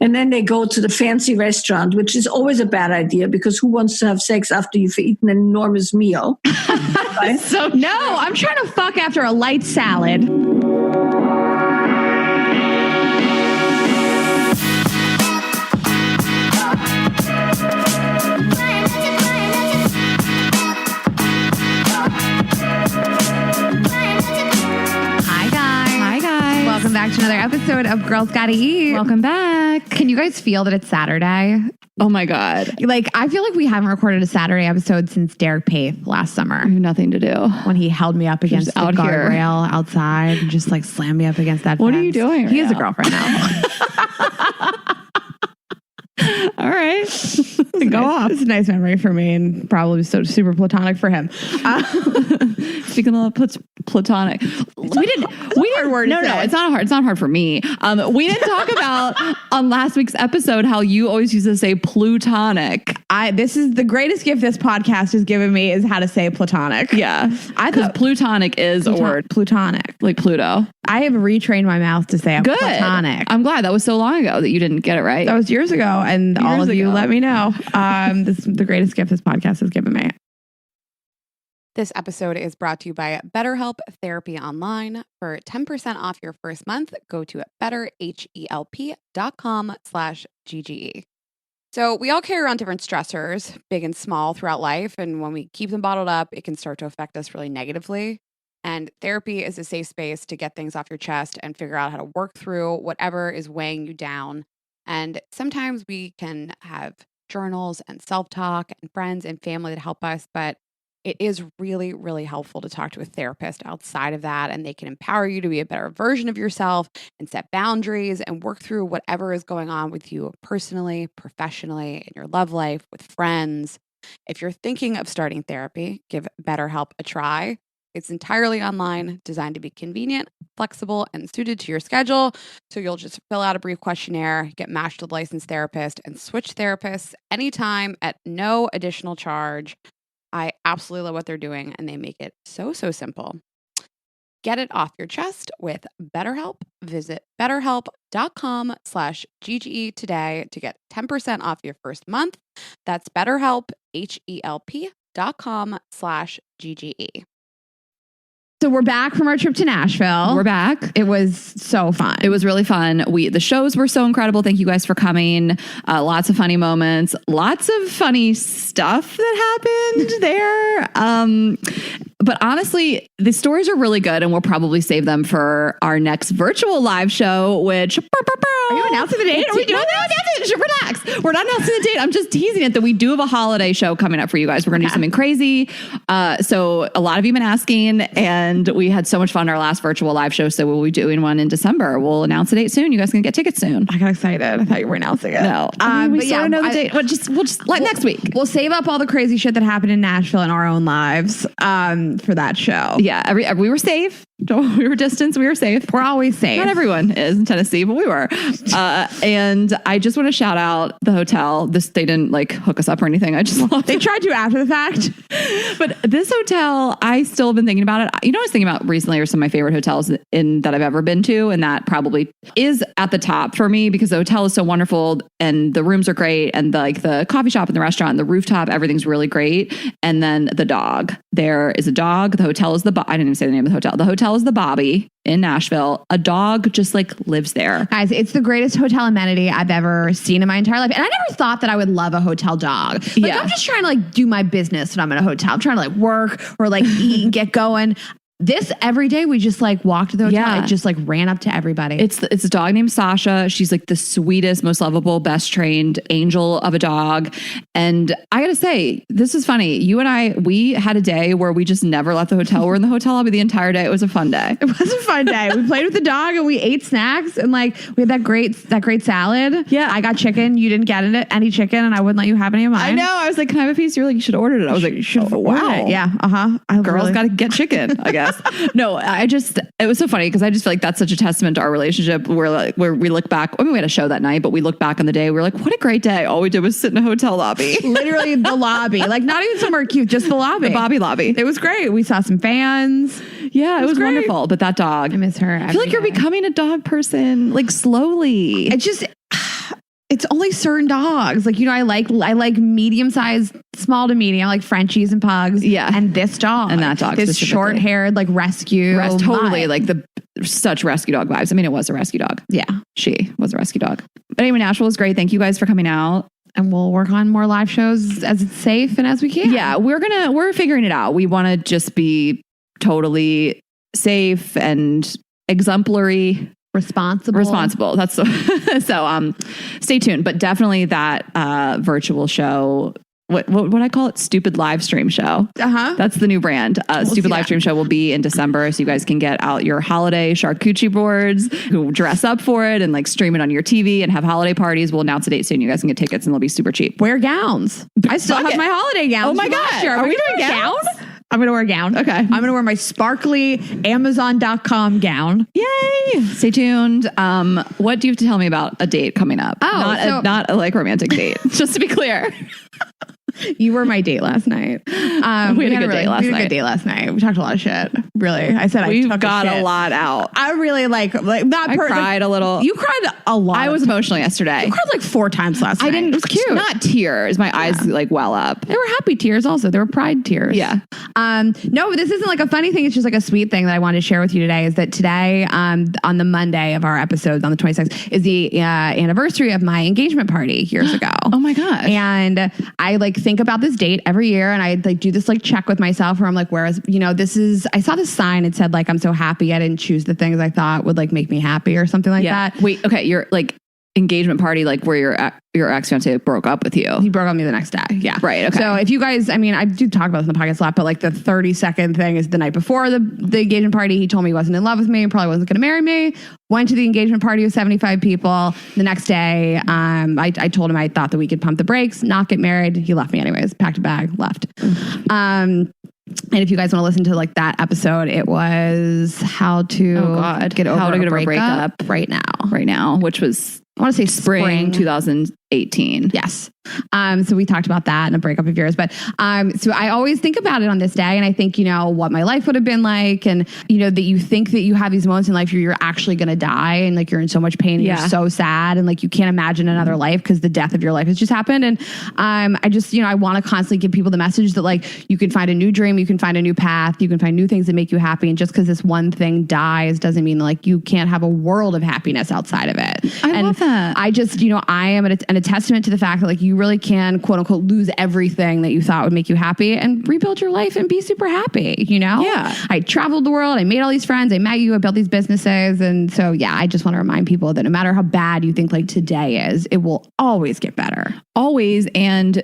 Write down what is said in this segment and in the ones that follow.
And then they go to the fancy restaurant, which is always a bad idea because who wants to have sex after you've eaten an enormous meal? Right? So no, I'm trying to fuck after a light salad. Welcome back to another episode of Girls Gotta Eat. Welcome back. Can you guys feel that it's Saturday? Oh my God. Like, I feel like we haven't recorded a Saturday episode since Derek Paith last summer. I have nothing to do. When he held me up against the guardrail outside and just like slammed me up against that What fence. are you doing right He has a now? girlfriend now. All right. Go off. It's a nice memory for me and probably so super platonic for him. Speaking of platonic, we didn't. No, it's not hard for me. We didn't talk about on last week's episode how you always used to say plutonic. This is the greatest gift this podcast has given me is how to say platonic. Yeah, because plutonic is a word. Plutonic, like Pluto. I have retrained my mouth to say platonic. I'm glad that was so long ago that you didn't get it right. That was years ago, and all of you let me know. This is the greatest gift this podcast has given me. This episode is brought to you by BetterHelp Therapy Online. For 10% off your first month, go to betterhelp.com/GGE. So we all carry around different stressors, big and small, throughout life. And when we keep them bottled up, it can start to affect us really negatively. And therapy is a safe space to get things off your chest and figure out how to work through whatever is weighing you down. And sometimes we can have journals and self-talk and friends and family that help us, but it is really, really helpful to talk to a therapist outside of that, and they can empower you to be a better version of yourself and set boundaries and work through whatever is going on with you personally, professionally, in your love life, with friends. If you're thinking of starting therapy, give BetterHelp a try. It's entirely online, designed to be convenient, flexible, and suited to your schedule. So you'll just fill out a brief questionnaire, get matched with a licensed therapist, and switch therapists anytime at no additional charge. I absolutely love what they're doing, and they make it so simple. Get it off your chest with BetterHelp. Visit betterhelp.com/GGE today to get 10% off your first month. That's BetterHelp, HELP.com/GGE. So we're back from our trip to Nashville. We're back. It was so fun. It was really fun. The shows were so incredible. Thank you guys for coming. Lots of funny moments. Lots of funny stuff that happened there. But honestly, the stories are really good, and we'll probably save them for our next virtual live show, which... Are you announcing the date? Are we doing that? Relax. We're not announcing the date. I'm just teasing it that we do have a holiday show coming up for you guys. We're going to do something crazy. So a lot of you have been asking, and we had so much fun our last virtual live show. So we'll be doing one in December. We'll announce the date soon. You guys can get tickets soon. I got excited. I thought you were announcing it. No. We sort of know the date. We'll just like next week. We'll save up all the crazy shit that happened in Nashville in our own lives for that show. Yeah. We were safe. We were distanced. We were safe. We're always safe. Not everyone is in Tennessee, but we were. And I just want to shout out the hotel. They didn't like hook us up or anything. I just loved They tried to after the fact. But this hotel, I still have been thinking about it. You know, I was thinking about recently are some of my favorite hotels that I've ever been to. And that probably is at the top for me because the hotel is so wonderful and the rooms are great. And the coffee shop and the restaurant and the rooftop, everything's really great. And then the dog. There is a dog. The hotel is I didn't even say the name of the hotel. The hotel is the Bobby in Nashville. A dog just lives there. Guys, it's the greatest hotel amenity I've ever seen in my entire life. And I never thought that I would love a hotel dog. I'm just trying to do my business when I'm in a hotel. I'm trying to work or eat and get going. This every day we just walked to the hotel. Yeah. It just ran up to everybody. It's a dog named Sasha. She's the sweetest, most lovable, best trained angel of a dog. And I gotta say, this is funny. You and we had a day where we just never left the hotel. We're in the hotel lobby the entire day. It was a fun day. It was a fun day. We played with the dog and we ate snacks and we had that great salad. Yeah. I got chicken. You didn't get any chicken and I wouldn't let you have any of mine. I know. I was like, can I have a piece? You were like, you should have ordered it. I was like, wow. It. Yeah. Girls got to get chicken, I guess. No, it was so funny because I just feel like that's such a testament to our relationship where we look back. I mean, we had a show that night, but we look back on the day. We're like, what a great day. All we did was sit in a hotel lobby. Literally the lobby. Not even somewhere cute, just the lobby. The Bobby lobby. It was great. We saw some fans. Yeah, it was wonderful. But that dog. I miss her. I feel like you're becoming a dog person, slowly. It just... it's only certain dogs. Like, I like medium-sized, small to medium, like Frenchies and pugs. Yeah. And this dog. And that dog This short-haired, like rescue. Totally like such rescue dog vibes. I mean, it was a rescue dog. Yeah. She was a rescue dog. But anyway, Nashville was great. Thank you guys for coming out. And we'll work on more live shows as it's safe and as we can. Yeah, we're figuring it out. We want to just be totally safe and exemplary. Responsible. That's so stay tuned. But definitely that virtual show. What would I call it? Stupid live stream show. That's the new brand. Stupid live stream show will be in December, so you guys can get out your holiday charcuterie boards, dress up for it, and like stream it on your TV and have holiday parties. We'll announce a date soon. You guys can get tickets, and they'll be super cheap. Wear gowns. I still have my holiday gowns. Oh my god! Are we doing gowns? I'm going to wear a gown. Okay. I'm going to wear my sparkly Amazon.com gown. Yay! Stay tuned. What do you have to tell me about a date coming up? Not a like romantic date. Just to be clear. You were my date last night. We had a good date last night. We talked a lot of shit. Really. I said we got a lot out. I really I cried a little. You cried a lot. I was emotional yesterday. You cried like 4 times last night. I didn't. It was cute. Not tears. My eyes like well up. They were happy tears also. They were pride tears. Yeah. No, but this isn't like a funny thing. It's just like a sweet thing that I wanted to share with you today is that today, on the Monday of our episodes on the 26th is the anniversary of my engagement party years ago. Oh my gosh. And I think about this date every year and I do this check with myself where I'm like, whereas, I saw this sign. It said I'm so happy I didn't choose the things I thought would make me happy or something like that. Wait, okay. You're engagement party, where your ex-fiance broke up with you. He broke up with me the next day. Yeah. Right. Okay. So if you guys, I do talk about this in the podcast a lot, but the 30-second thing is the night before the engagement party, he told me he wasn't in love with me, probably wasn't going to marry me. Went to the engagement party with 75 people. The next day, I told him I thought that we could pump the brakes, not get married. He left me anyways, packed a bag, left. And if you guys want to listen to that episode, it was how to get over a breakup right now, which was, I want to say spring 2018. Yes. So we talked about that and a breakup of yours. But so I always think about it on this day. And I think, what my life would have been like. And, that you think that you have these moments in life where you're actually going to die and you're in so much pain and you're so sad and you can't imagine another life because the death of your life has just happened. And I just, I want to constantly give people the message that you can find a new dream, you can find a new path, you can find new things that make you happy. And just because this one thing dies doesn't mean you can't have a world of happiness outside of it. I love that. I just, I am a testament to the fact that you really can, quote unquote, lose everything that you thought would make you happy and rebuild your life and be super happy, Yeah. I traveled the world. I made all these friends. I met you. I built these businesses. And so, I just want to remind people that no matter how bad you think today is, it will always get better. Always. And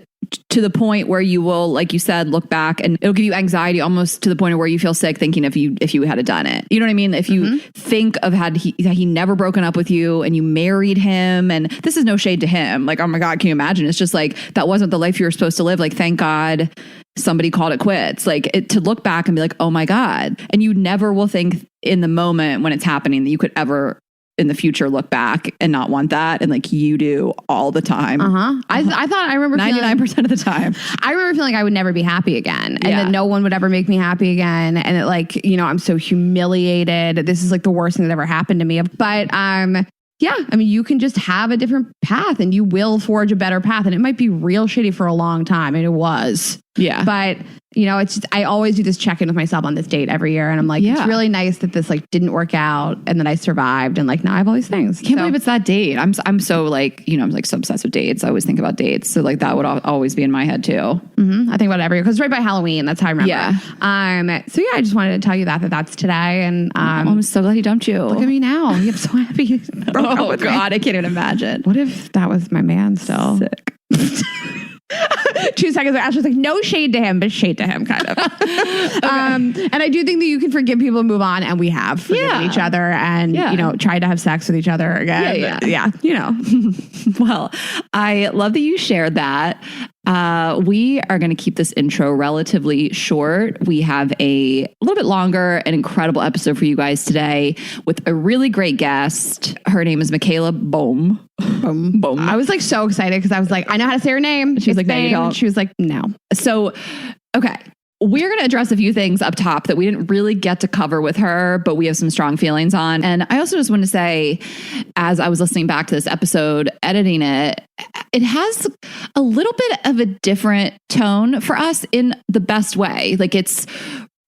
to the point where you will, like you said, look back and it'll give you anxiety almost to the point of where you feel sick thinking if you had done it. You know what I mean? If you think of had he never broken up with you and you married him, and this is no shade to him. Oh my God, can you imagine? It's just that wasn't the life you were supposed to live. Thank God somebody called it quits. To look back and be oh my God. And you never will think in the moment when it's happening that you could ever in the future look back and not want that, and you do all the time. I thought I remember 99% of the time. I remember feeling I would never be happy again, and that no one would ever make me happy again, and that I'm so humiliated. This is the worst thing that ever happened to me. But you can just have a different path, and you will forge a better path, and it might be real shitty for a long time, and it was. Yeah. But it's just, I always do this check-in with myself on this date every year. And I'm it's really nice that this didn't work out and then I survived. And now I have all these things. Can't believe it's that date. I'm so I'm so obsessed with dates. I always think about dates. So that would always be in my head too. Mm-hmm. I think about it every year because it's right by Halloween. That's how I remember. Yeah. So I just wanted to tell you that's today. And I'm so glad he dumped you. Look at me now. I'm so happy you broke up with me. God, I can't even imagine. What if that was my man still? Sick. 2 seconds later, Ashley's no shade to him, but shade to him, kind of. And I do think that you can forgive people and move on, and we have forgiven each other and, tried to have sex with each other again. Yeah. Well, I love that you shared that. We are going to keep this intro relatively short. We have a little bit longer and incredible episode for you guys today with a really great guest. Her name is Michaela Boehm. Boehm. I was so excited because I was I know how to say her name. She was no, you don't. She was no. So, okay. we're going to address a few things up top that we didn't really get to cover with her, but we have some strong feelings on. And I also just want to say, as I was listening back to this episode, editing it, it has a little bit of a different tone for us in the best way. Like it's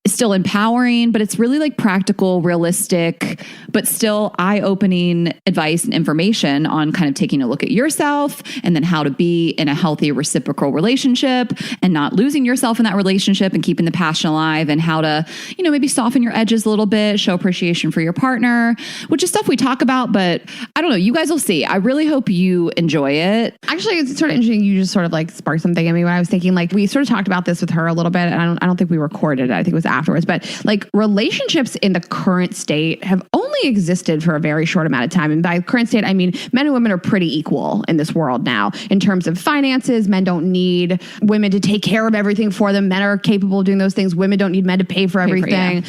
still empowering, but it's really like practical, realistic, but still eye-opening advice and information on kind of taking a look at yourself and then how to be in a healthy reciprocal relationship and not losing yourself in that relationship and keeping the passion alive, and how to, you know, maybe soften your edges a little bit, show appreciation for your partner, which is stuff we talk about, but I don't know, you guys will see. I really hope you enjoy it. Actually, it's sort of interesting. You just sort of like sparked something in me when I was thinking, like, we sort of talked about this with her a little bit, and I don't think we recorded it. I think it was afterwards, but like relationships in the current state have only existed for a very short amount of time. And by current state, I mean, men and women are pretty equal in this world now in terms of finances. Men don't need women to take care of everything for them. Men are capable of doing those things. Women don't need men to pay for everything.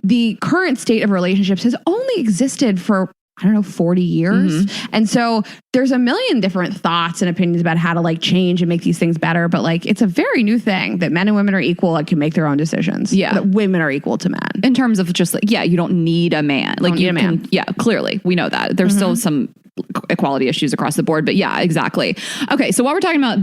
The current state of relationships has only existed for, I don't know, 40 years. Mm-hmm. And so there's a million different thoughts and opinions about how to like change and make these things better. But like, it's a very new thing that men and women are equal and can make their own decisions. Yeah. That women are equal to men. In terms of just like, yeah, you don't need a man. Like you can, yeah, clearly we know that. There's still some equality issues across the board, but yeah, exactly. Okay. So while we're talking about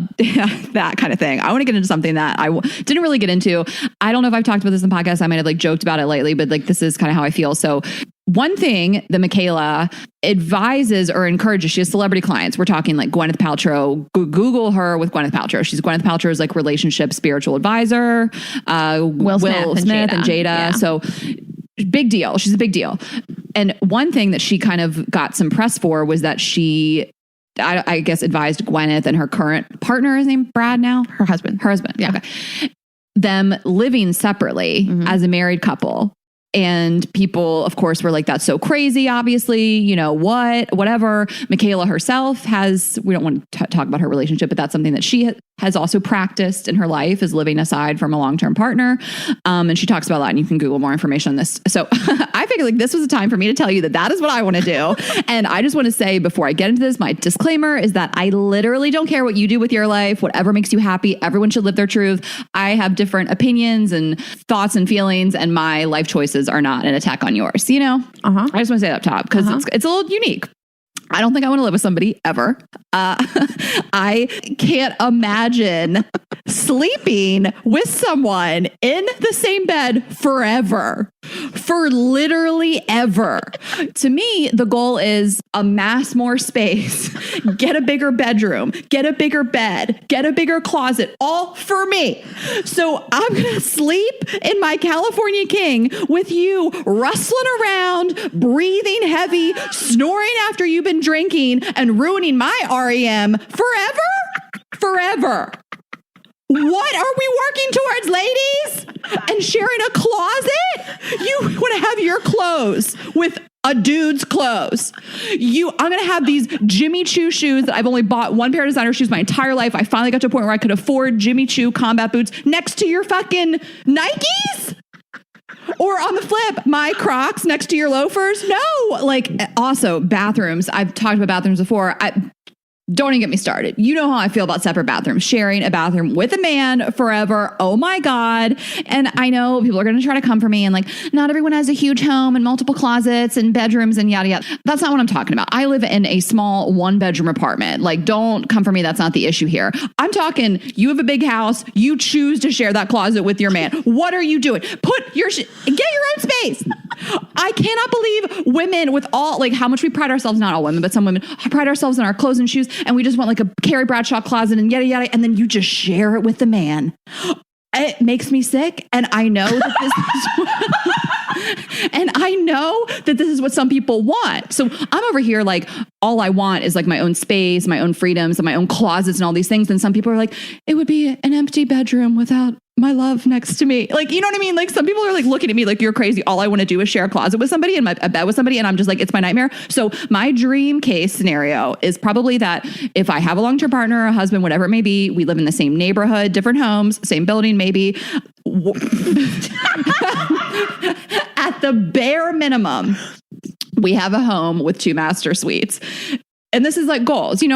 that kind of thing, I want to get into something that I didn't really get into. I don't know if I've talked about this in the podcast. I might have like joked about it lately, but like, this is kind of how I feel. So one thing that Michaela advises or encourages, she has celebrity clients. We're talking like Gwyneth Paltrow. Google her with Gwyneth Paltrow. She's Gwyneth Paltrow's like relationship spiritual advisor. Will Smith and Jada. Yeah. So big deal. She's a big deal. And one thing that she kind of got some press for was that she, I guess, advised Gwyneth and her current partner, is named Brad now? Her husband. Yeah. Okay. Them living separately as a married couple. And people, of course, were like, that's so crazy, obviously, you know, whatever. Michaela herself has, we don't want to talk about her relationship, but that's something that she has also practiced in her life, is living aside from a long-term partner. And she talks about that, and you can Google more information on this. So I figured like this was a time for me to tell you that is what I want to do. And I just want to say before I get into this, my disclaimer is that I literally don't care what you do with your life, whatever makes you happy. Everyone should live their truth. I have different opinions and thoughts and feelings, and my life choices are not an attack on yours, you know? I just want to say that up top because it's a little unique. I don't think I want to live with somebody ever. I can't imagine sleeping with someone in the same bed forever, for literally ever. To me, the goal is amass more space, get a bigger bedroom, get a bigger bed, get a bigger closet, all for me. So I'm going to sleep in my California King with you rustling around, breathing heavy, snoring after you've been drinking, and ruining my REM forever. What are we working towards, ladies? And sharing a closet? You want to have your clothes with a dude's clothes. I'm going to have these Jimmy Choo shoes that I've only bought one pair of designer shoes my entire life. I finally got to a point where I could afford Jimmy Choo combat boots next to your fucking Nikes? Or on the flip, my Crocs next to your loafers? No. Like, also bathrooms. I've talked about bathrooms before. Don't even get me started. You know how I feel about separate bathrooms, sharing a bathroom with a man forever. Oh my God. And I know people are going to try to come for me and like, not everyone has a huge home and multiple closets and bedrooms and yada, yada. That's not what I'm talking about. I live in a small 1-bedroom apartment. Like, don't come for me. That's not the issue here. I'm talking, you have a big house. You choose to share that closet with your man. What are you doing? Get your own space. I cannot believe women with all, like, how much we pride ourselves, not all women, but some women pride ourselves in our clothes and shoes. And we just want like a Carrie Bradshaw closet and yada, yada. And then you just share it with the man. It makes me sick. And I know that this is what some people want. So I'm over here like, all I want is like my own space, my own freedoms, and my own closets and all these things. And some people are like, it would be an empty bedroom without my love next to me. Like, you know what I mean? Like, some people are like looking at me like, you're crazy. All I want to do is share a closet with somebody and a bed with somebody. And I'm just like, it's my nightmare. So my dream case scenario is probably that if I have a long-term partner, a husband, whatever it may be, we live in the same neighborhood, different homes, same building, maybe. At the bare minimum, we have a home with 2 master suites. and this is like goals, when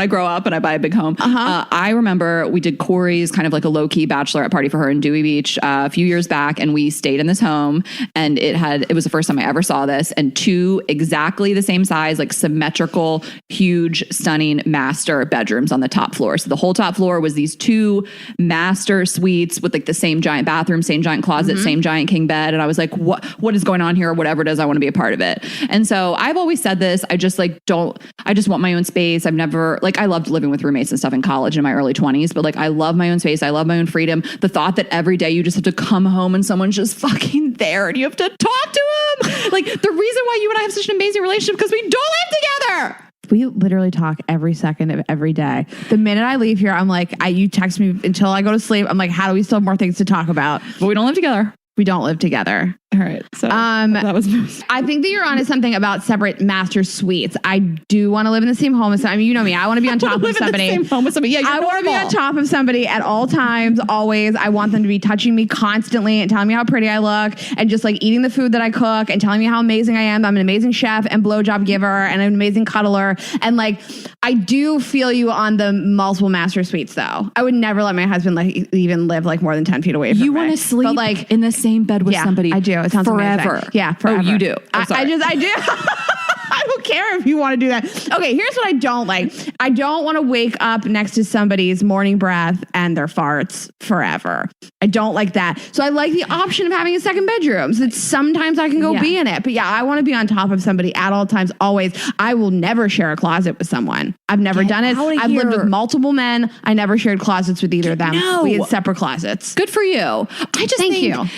I grow up and I buy a big home, I remember we did Corey's kind of like a low key bachelorette party for her in Dewey Beach a few years back. And we stayed in this home, and it was the first time I ever saw this, and 2 exactly the same size, like symmetrical, huge, stunning master bedrooms on the top floor. So the whole top floor was these 2 master suites with like the same giant bathroom, same giant closet, same giant king bed. And I was like, what is going on here? Whatever it is, I want to be a part of it. And so I've always said this, I just want my own space. I've never, like, I loved living with roommates and stuff in college in my early 20s, but like, I love my own space. I love my own freedom. The thought that every day you just have to come home and someone's just fucking there and you have to talk to him. Like, the reason why you and I have such an amazing relationship, because we don't live together. We literally talk every second of every day. The minute I leave here, I'm like, you text me until I go to sleep. I'm like, how do we still have more things to talk about? But we don't live together. We don't live together. All right. So that was. I think that you're onto something about separate master suites. I do want to live in the same home as somebody. I mean, you know me. I want to be on top of somebody. In the same home with somebody. Yeah, I want to be on top of somebody at all times, always. I want them to be touching me constantly and telling me how pretty I look, and just like eating the food that I cook and telling me how amazing I am. I'm an amazing chef and blowjob giver and an amazing cuddler. And like, I do feel you on the multiple master suites, though. I would never let my husband like even live like more than 10 feet away from me. You want to sleep like in the same bed with somebody? I do. It sounds forever. Amazing. Yeah, forever. Oh, you do. I do. I don't care if you want to do that. Okay, here's what I don't like. I don't want to wake up next to somebody's morning breath and their farts forever. I don't like that. So I like the option of having a second bedroom. So that sometimes I can go be in it. But yeah, I want to be on top of somebody at all times, always. I will never share a closet with someone. I've never done it. I've lived with multiple men. I never shared closets with either of them. No. We had separate closets. Good for you. I just think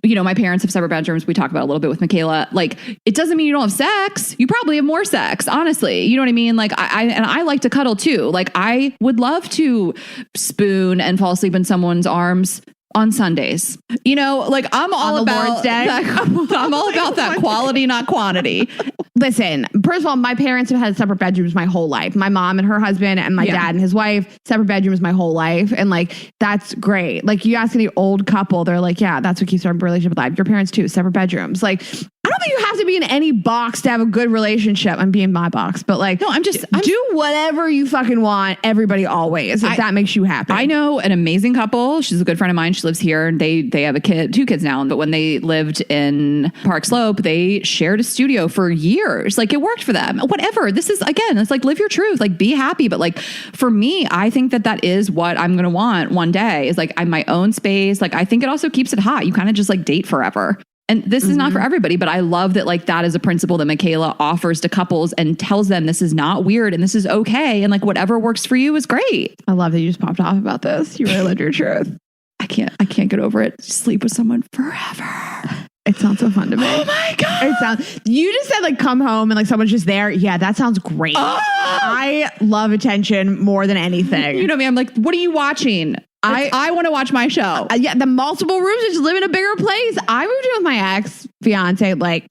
my parents have separate bedrooms. We talk about it a little bit with Michaela. Like, it doesn't mean you don't have sex. You probably have more sex, honestly. You know what I mean? Like, I like to cuddle too. Like, I would love to spoon and fall asleep in someone's arms on Sundays. Like, I'm all about Lord's Day. I'm all about that quality, not quantity. Listen, first of all, my parents have had separate bedrooms my whole life. My mom and her husband and my dad and his wife, separate bedrooms my whole life. And like, that's great. Like, you ask any old couple, they're like, yeah, that's what keeps our relationship alive. Your parents too, separate bedrooms. Like, I don't think you have to be in any box to have a good relationship. I'm being my box, but like, no, I'm do whatever you fucking want. Everybody always, if that makes you happy. I know an amazing couple. She's a good friend of mine. She lives here, and they have a kid, 2 kids now. But when they lived in Park Slope, they shared a studio for years. Like, it worked for them. Whatever. This is, again, it's like, live your truth. Like, be happy. But like, for me, I think that is what I'm going to want one day, is like, I'm my own space. Like, I think it also keeps it hot. You kind of just like date forever. And this is not for everybody, but I love that like that is a principle that Michaela offers to couples and tells them this is not weird and this is okay. And like, whatever works for you is great. I love that you just popped off about this. You really lived your truth. I can't get over it. Sleep with someone forever. It sounds so fun to me. Oh my God. You just said like come home and like someone's just there. Yeah, that sounds great. I love attention more than anything. You know me, I'm like, what are you watching? I want to watch my show. Yeah, the multiple rooms, just live in a bigger place. I moved in with my ex-fiance like,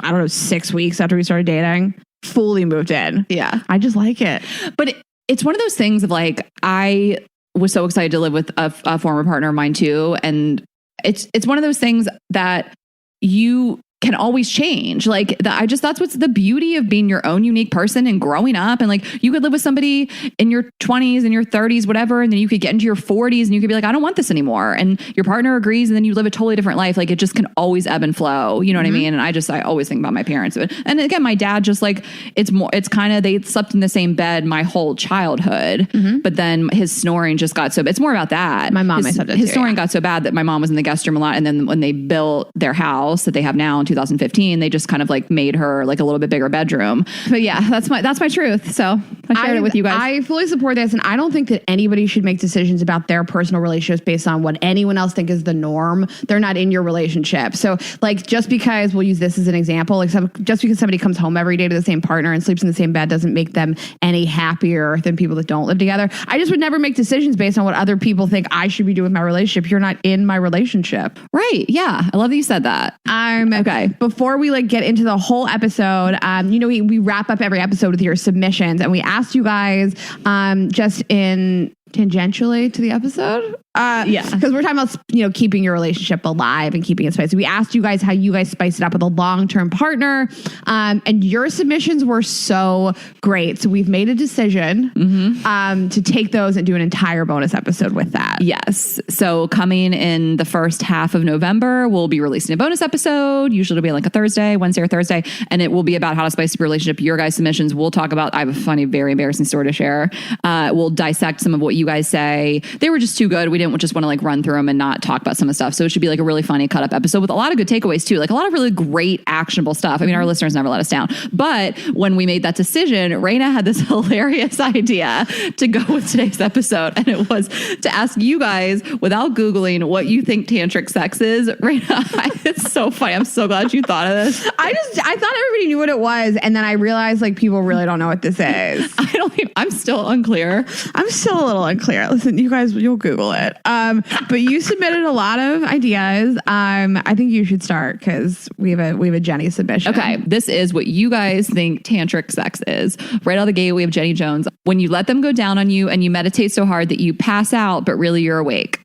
I don't know, 6 weeks after we started dating. Fully moved in. Yeah. I just like it. But it's one of those things of like, I was so excited to live with a former partner of mine too. And it's one of those things that you can always change. Like that's what's the beauty of being your own unique person and growing up. And like, you could live with somebody in your 20s and your 30s, whatever. And then you could get into your 40s and you could be like, I don't want this anymore. And your partner agrees. And then you live a totally different life. Like, it just can always ebb and flow. You know what I mean? And I always think about my parents. And again, my dad, just like, it's kind of, they slept in the same bed my whole childhood, but then his snoring just got so, it's more about that. My mom, his snoring got so bad that my mom was in the guest room a lot. And then when they built their house that they have now in 2015, they just kind of like made her like a little bit bigger bedroom. But yeah, that's my truth. So I shared it with you guys. I fully support this. And I don't think that anybody should make decisions about their personal relationships based on what anyone else think is the norm. They're not in your relationship. So like, just because we'll use this as an example, like just because somebody comes home every day to the same partner and sleeps in the same bed doesn't make them any happier than people that don't live together. I just would never make decisions based on what other people think I should be doing with my relationship. You're not in my relationship. Right. Yeah. I love that you said that. Okay. Before we like get into the whole episode, we wrap up every episode with your submissions, and we asked you guys just in tangentially to the episode. Because we're talking about, keeping your relationship alive and keeping it spicy. We asked you guys how you guys spice it up with a long-term partner. And your submissions were so great. So we've made a decision to take those and do an entire bonus episode with that. Yes. So coming in the first half of November, we'll be releasing a bonus episode. Usually it'll be like a Wednesday or Thursday. And it will be about how to spice up your relationship. Your guys' submissions. We'll talk about, I have a funny, very embarrassing story to share. We'll dissect some of what you guys say. They were just too good. We didn't just want to like run through them and not talk about some of the stuff. So it should be like a really funny cut up episode with a lot of good takeaways too. Like a lot of really great actionable stuff. I mean, our listeners never let us down. But when we made that decision, Rayna had this hilarious idea to go with today's episode. And it was to ask you guys without Googling what you think tantric sex is. Rayna, it's so funny. I'm so glad you thought of this. I thought everybody knew what it was. And then I realized like people really don't know what this is. I'm still unclear. I'm still a little unclear. Listen, you guys, you'll Google it. But you submitted a lot of ideas. I think you should start because we have a Jenny submission. Okay, this is what you guys think tantric sex is. Right out of the gate, we have Jenny Jones. When you let them go down on you and you meditate so hard that you pass out, but really you're awake.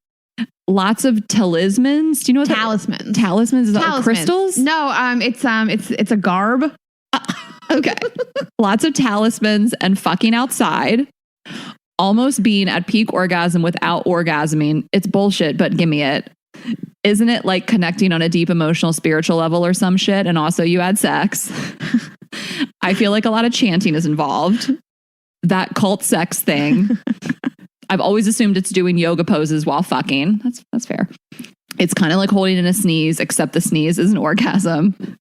Lots of talismans. Do you know what talismans? Talismans? Is that crystals? No, it's a garb. Okay. Lots of talismans and fucking outside. Almost being at peak orgasm without orgasming. It's bullshit, but give me it. Isn't it like connecting on a deep emotional, spiritual level or some shit? And also you had sex. I feel like a lot of chanting is involved. That cult sex thing. I've always assumed it's doing yoga poses while fucking. That's fair. It's kind of like holding in a sneeze, except the sneeze is an orgasm.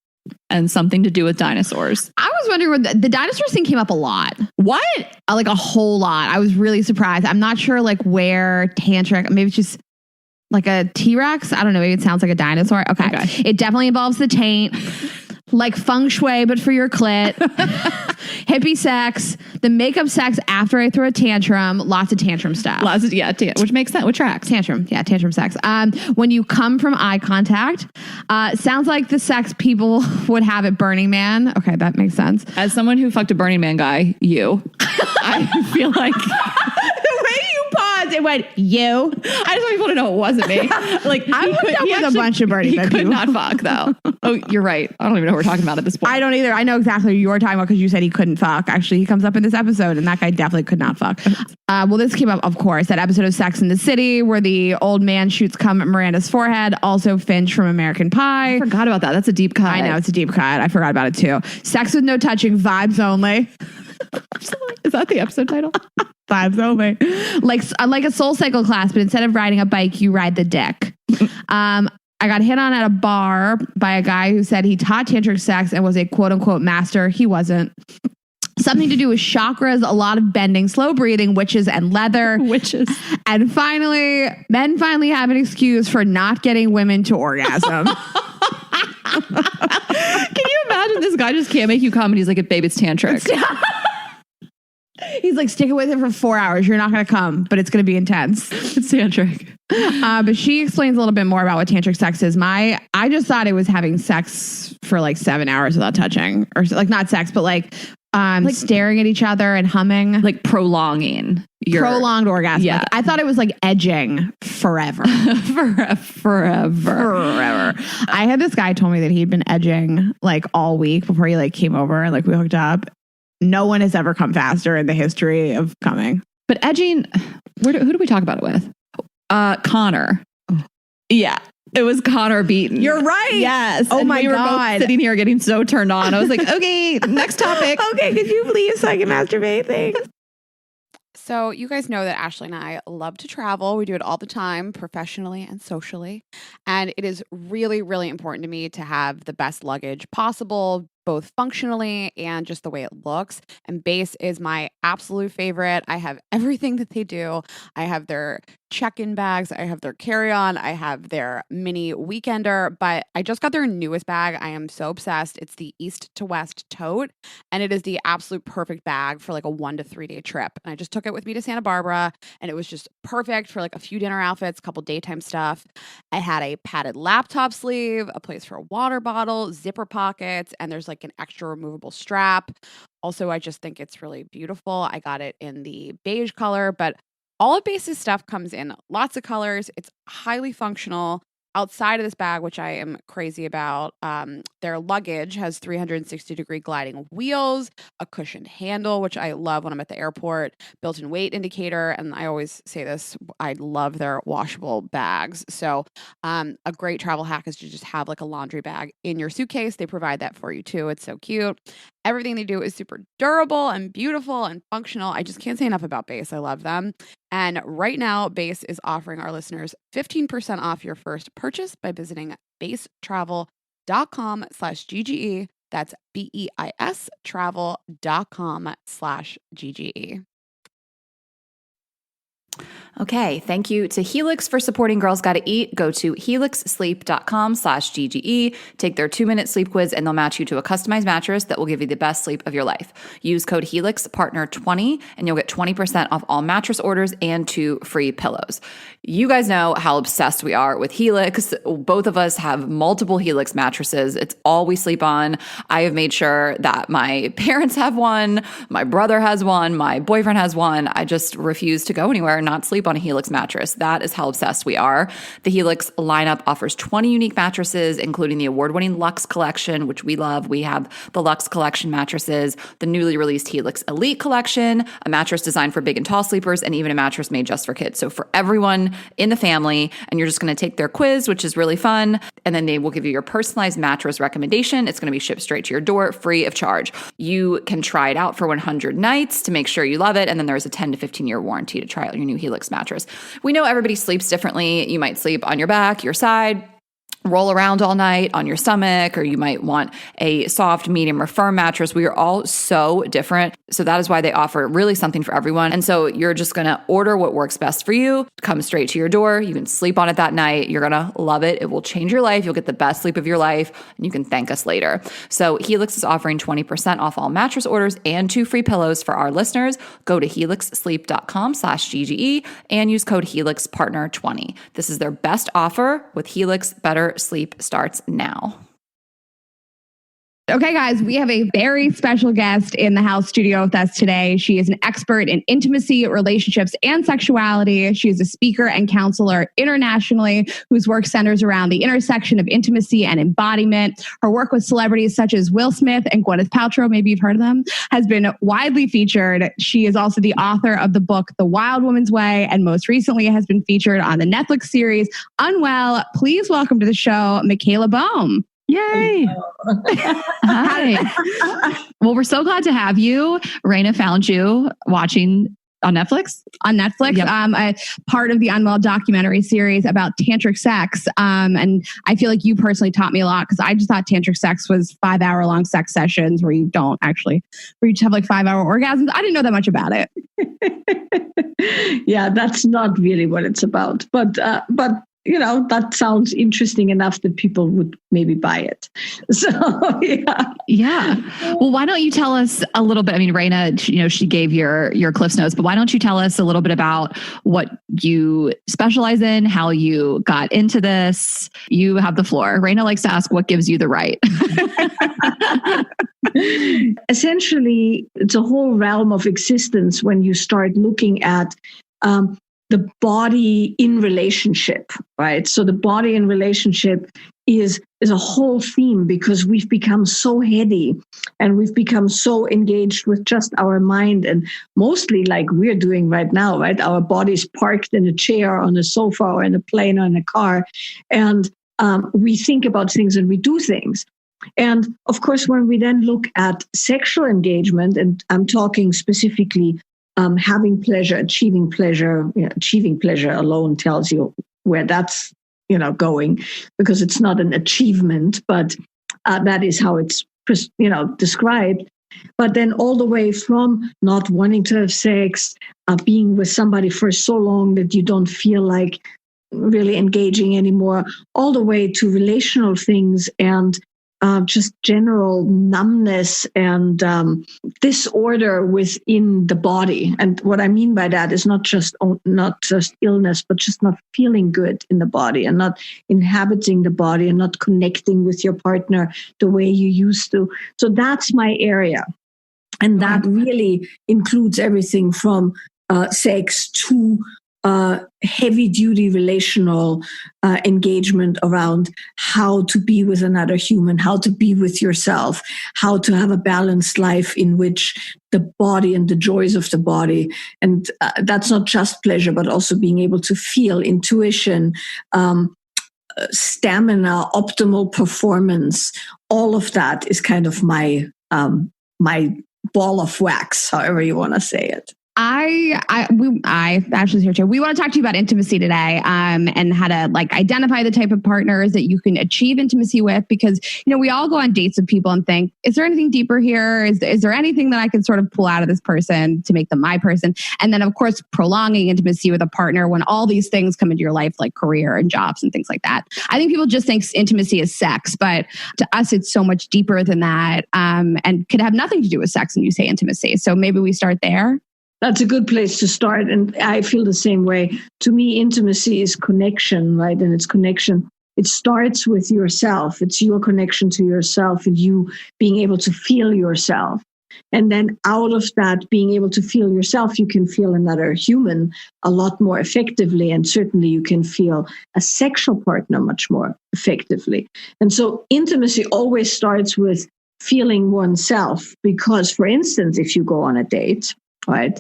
And something to do with dinosaurs. I was wondering where the dinosaurs thing came up a lot. What? Like a whole lot. I was really surprised. I'm not sure like where tantric, maybe it's just like a T-Rex. I don't know. Maybe it sounds like a dinosaur. Okay. It definitely involves the taint. Like feng shui, but for your clit. Hippie sex. The makeup sex after I throw a tantrum. Lots of tantrum stuff. Which makes sense. Which tracks? Tantrum. Yeah, tantrum sex. When you come from eye contact. Sounds like the sex people would have at Burning Man. Okay, that makes sense. As someone who fucked a Burning Man guy, I feel like... The way you paused, it went, you. I just want people to know it wasn't me. Like I hooked up with a bunch of Burning Man people. He could not fuck though. Oh, you're right. I don't even know what we're talking about at this point. I don't either. I know exactly what you were talking about because you said he couldn't fuck. Actually, he comes up in this episode and that guy definitely could not fuck. Well, this came up, of course, that episode of Sex and the City where the old man shoots cum at Miranda's forehead. Also Finch from American Pie. I forgot about that. That's a deep cut. I know, it's a deep cut. I forgot about it too. Sex with no touching, vibes only. Is that the episode title? Vibes only. Like a Soul Cycle class, but instead of riding a bike, you ride the dick. I got hit on at a bar by a guy who said he taught tantric sex and was a quote unquote master. He wasn't. Something to do with chakras, a lot of bending, slow breathing, witches and leather. Witches. And finally, men finally have an excuse for not getting women to orgasm. Can you imagine this guy just can't make you come and he's like, babe, it's tantric. He's like, stick it with it for 4 hours. You're not going to come, but it's going to be intense. It's tantric. But she explains a little bit more about what tantric sex is. I just thought it was having sex for like 7 hours without touching, or like not sex, but like staring at each other and humming, like prolonging. Prolonged orgasm. Yeah. I thought it was like edging forever. Forever. I had this guy told me that he'd been edging like all week before he like came over and like we hooked up. No one has ever come faster in the history of coming. But edging, who do we talk about it with? Connor. Oh. Yeah. It was Connor Beaton. You're right. Yes. Oh and my we were God. Both sitting here getting so turned on. I was like, okay, next topic. Okay, could you please so I can masturbate? Thanks. So you guys know that Ashley and I love to travel. We do it all the time, professionally and socially. And it is really, really important to me to have the best luggage possible, both functionally and just the way it looks. And Base is my absolute favorite. I have everything that they do. I have their check-in bags. I have their carry-on. I have their mini weekender. But I just got their newest bag. I am so obsessed. It's the East to West tote. And it is the absolute perfect bag for like a 1 to 3 day trip. And I just took it with me to Santa Barbara. And it was just perfect for like a few dinner outfits, a couple daytime stuff. I had a padded laptop sleeve, a place for a water bottle, zipper pockets, and there's like an extra removable strap. Also, I just think it's really beautiful. I got it in the beige color, but All of Base's stuff comes in lots of colors. It's highly functional. Outside of this bag, which I am crazy about, their luggage has 360-degree gliding wheels, a cushioned handle, which I love when I'm at the airport, built-in weight indicator, and I always say this, I love their washable bags. So a great travel hack is to just have like a laundry bag in your suitcase. They provide that for you too. It's so cute. Everything they do is super durable and beautiful and functional. I just can't say enough about Base. I love them. And right now, Base is offering our listeners 15% off your first purchase by visiting basetravel.com/GGE. That's BEIS travel.com/GGE. Okay, thank you to Helix for supporting Girls Gotta Eat. Go to helixsleep.com/GGE, take their 2-minute sleep quiz, and they'll match you to a customized mattress that will give you the best sleep of your life. Use code HelixPartner20 and you'll get 20% off all mattress orders and 2 free pillows. You guys know how obsessed we are with Helix. Both of us have multiple Helix mattresses. It's all we sleep on. I have made sure that my parents have one, my brother has one, my boyfriend has one. I just refuse to go anywhere and not sleep on a Helix mattress. That is how obsessed we are. The Helix lineup offers 20 unique mattresses, including the award-winning Luxe Collection, which we love. We have the Luxe Collection mattresses, the newly released Helix Elite Collection, a mattress designed for big and tall sleepers, and even a mattress made just for kids. So for everyone in the family, and you're just going to take their quiz, which is really fun, and then they will give you your personalized mattress recommendation. It's going to be shipped straight to your door, free of charge. You can try it out for 100 nights to make sure you love it, and then there's a 10 to 15-year warranty to try out your new Helix mattress. We know everybody sleeps differently. You might sleep on your back, your side, roll around all night on your stomach, or you might want a soft, medium, or firm mattress. We are all so different. So that is why they offer really something for everyone. And so you're just going to order what works best for you, come straight to your door. You can sleep on it that night. You're going to love it. It will change your life. You'll get the best sleep of your life, and you can thank us later. So Helix is offering 20% off all mattress orders and 2 free pillows for our listeners. Go to helixsleep.com/GGE and use code HelixPartner20. This is their best offer with Helix. Better sleep starts now. Okay, guys, we have a very special guest in the house studio with us today. She is an expert in intimacy, relationships, and sexuality. She is a speaker and counselor internationally whose work centers around the intersection of intimacy and embodiment. Her work with celebrities such as Will Smith and Gwyneth Paltrow, maybe you've heard of them, has been widely featured. She is also the author of the book, The Wild Woman's Way, and most recently has been featured on the Netflix series Unwell. Please welcome to the show, Michaela Boehm. Yay. Hi. Well, we're so glad to have you. Rayna found you watching on Netflix. Yep. Part of the Unwell documentary series about tantric sex. And I feel like you personally taught me a lot because I just thought tantric sex was 5-hour-long sex sessions where you just have like 5-hour orgasms. I didn't know that much about it. Yeah, that's not really what it's about. But you know, that sounds interesting enough that people would maybe buy it. So, yeah. Yeah. Well, why don't you tell us a little bit? I mean, Rayna, she gave your Cliff's Notes, but why don't you tell us a little bit about what you specialize in, how you got into this? You have the floor. Rayna likes to ask what gives you the right. Essentially, it's a whole realm of existence when you start looking at the body in relationship, right? So the body in relationship is a whole theme because we've become so heady and we've become so engaged with just our mind, and mostly like we're doing right now, right? Our body's parked in a chair, on a sofa, or in a plane, or in a car. And we think about things and we do things. And of course, when we then look at sexual engagement, and I'm talking specifically having pleasure, achieving pleasure. Achieving pleasure alone tells you where that's going, because it's not an achievement, but that is how it's described. But then all the way from not wanting to have sex, being with somebody for so long that you don't feel like really engaging anymore, all the way to relational things and just general numbness and disorder within the body. And what I mean by that is not just illness, but just not feeling good in the body and not inhabiting the body and not connecting with your partner the way you used to. So that's my area. And that really includes everything from sex to heavy duty relational engagement around how to be with another human, how to be with yourself, how to have a balanced life in which the body and the joys of the body, and that's not just pleasure, but also being able to feel intuition, stamina, optimal performance. All of that is kind of my ball of wax, however you want to say it. I actually here too. We want to talk to you about intimacy today, and how to like identify the type of partners that you can achieve intimacy with, because, we all go on dates with people and think, is there anything deeper here? Is there anything that I can sort of pull out of this person to make them my person? And then of course, prolonging intimacy with a partner when all these things come into your life, like career and jobs and things like that. I think people just think intimacy is sex, but to us, it's so much deeper than that, and could have nothing to do with sex when you say intimacy. So maybe we start there. That's a good place to start. And I feel the same way. To me, intimacy is connection, right? And it's connection. It starts with yourself. It's your connection to yourself and you being able to feel yourself. And then out of that, being able to feel yourself, you can feel another human a lot more effectively. And certainly you can feel a sexual partner much more effectively. And so intimacy always starts with feeling oneself. Because, for instance, if you go on a date, right?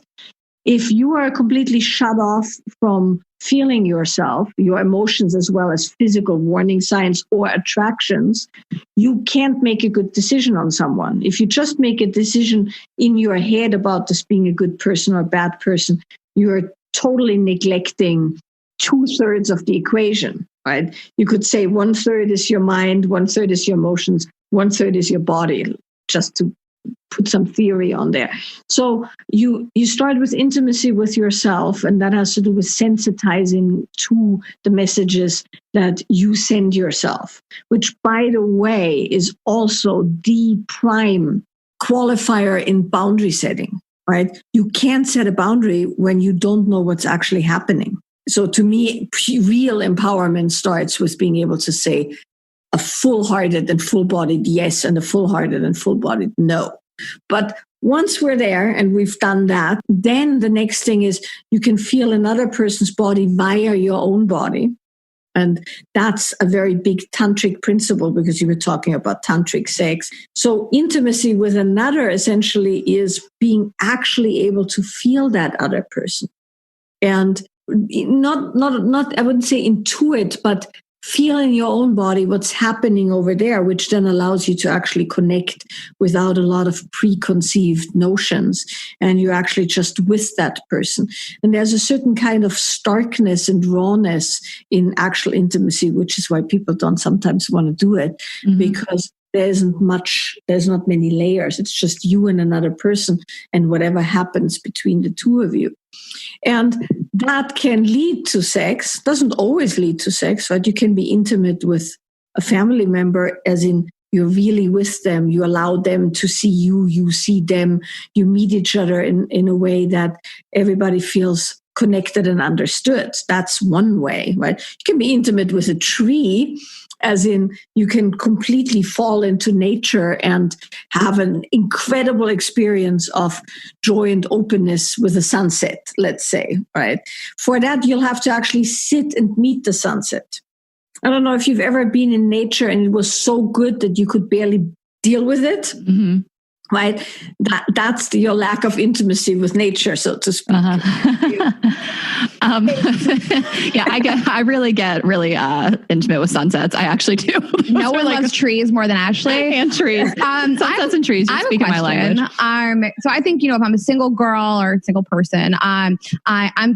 If you are completely shut off from feeling yourself, your emotions, as well as physical warning signs or attractions, you can't make a good decision on someone. If you just make a decision in your head about this being a good person or a bad person, you're totally neglecting 2/3 of the equation, right? You could say 1/3 is your mind, 1/3 is your emotions, 1/3 is your body, just to put some theory on there. So you start with intimacy with yourself, and that has to do with sensitizing to the messages that you send yourself, which, by the way, is also the prime qualifier in boundary setting, right? You can't set a boundary when you don't know what's actually happening. So to me, real empowerment starts with being able to say a full-hearted and full-bodied yes and a full-hearted and full-bodied no. But once we're there and we've done that, then the next thing is you can feel another person's body via your own body. And that's a very big tantric principle, because you were talking about tantric sex. So intimacy with another essentially is being actually able to feel that other person. And not I wouldn't say intuit, but feel in your own body what's happening over there, which then allows you to actually connect without a lot of preconceived notions. And you're actually just with that person. And there's a certain kind of starkness and rawness in actual intimacy, which is why people don't sometimes want to do it, because there's not many layers. It's just you and another person and whatever happens between the two of you. And that can lead to sex, doesn't always lead to sex, right? You can be intimate with a family member, as in you're really with them, you allow them to see you, you see them, you meet each other in a way that everybody feels connected and understood. That's one way, right? You can be intimate with a tree, as in you can completely fall into nature and have an incredible experience of joy and openness with the sunset, let's say, right? For that, you'll have to actually sit and meet the sunset. I don't know if you've ever been in nature and it was so good that you could barely deal with it. Right? That's your lack of intimacy with nature, so to speak. I really get intimate with sunsets. I actually do. No one loves trees more than Ashley. And trees. Sunsets and trees. You speak my language. So I think, if I'm a single girl or a single person, I'm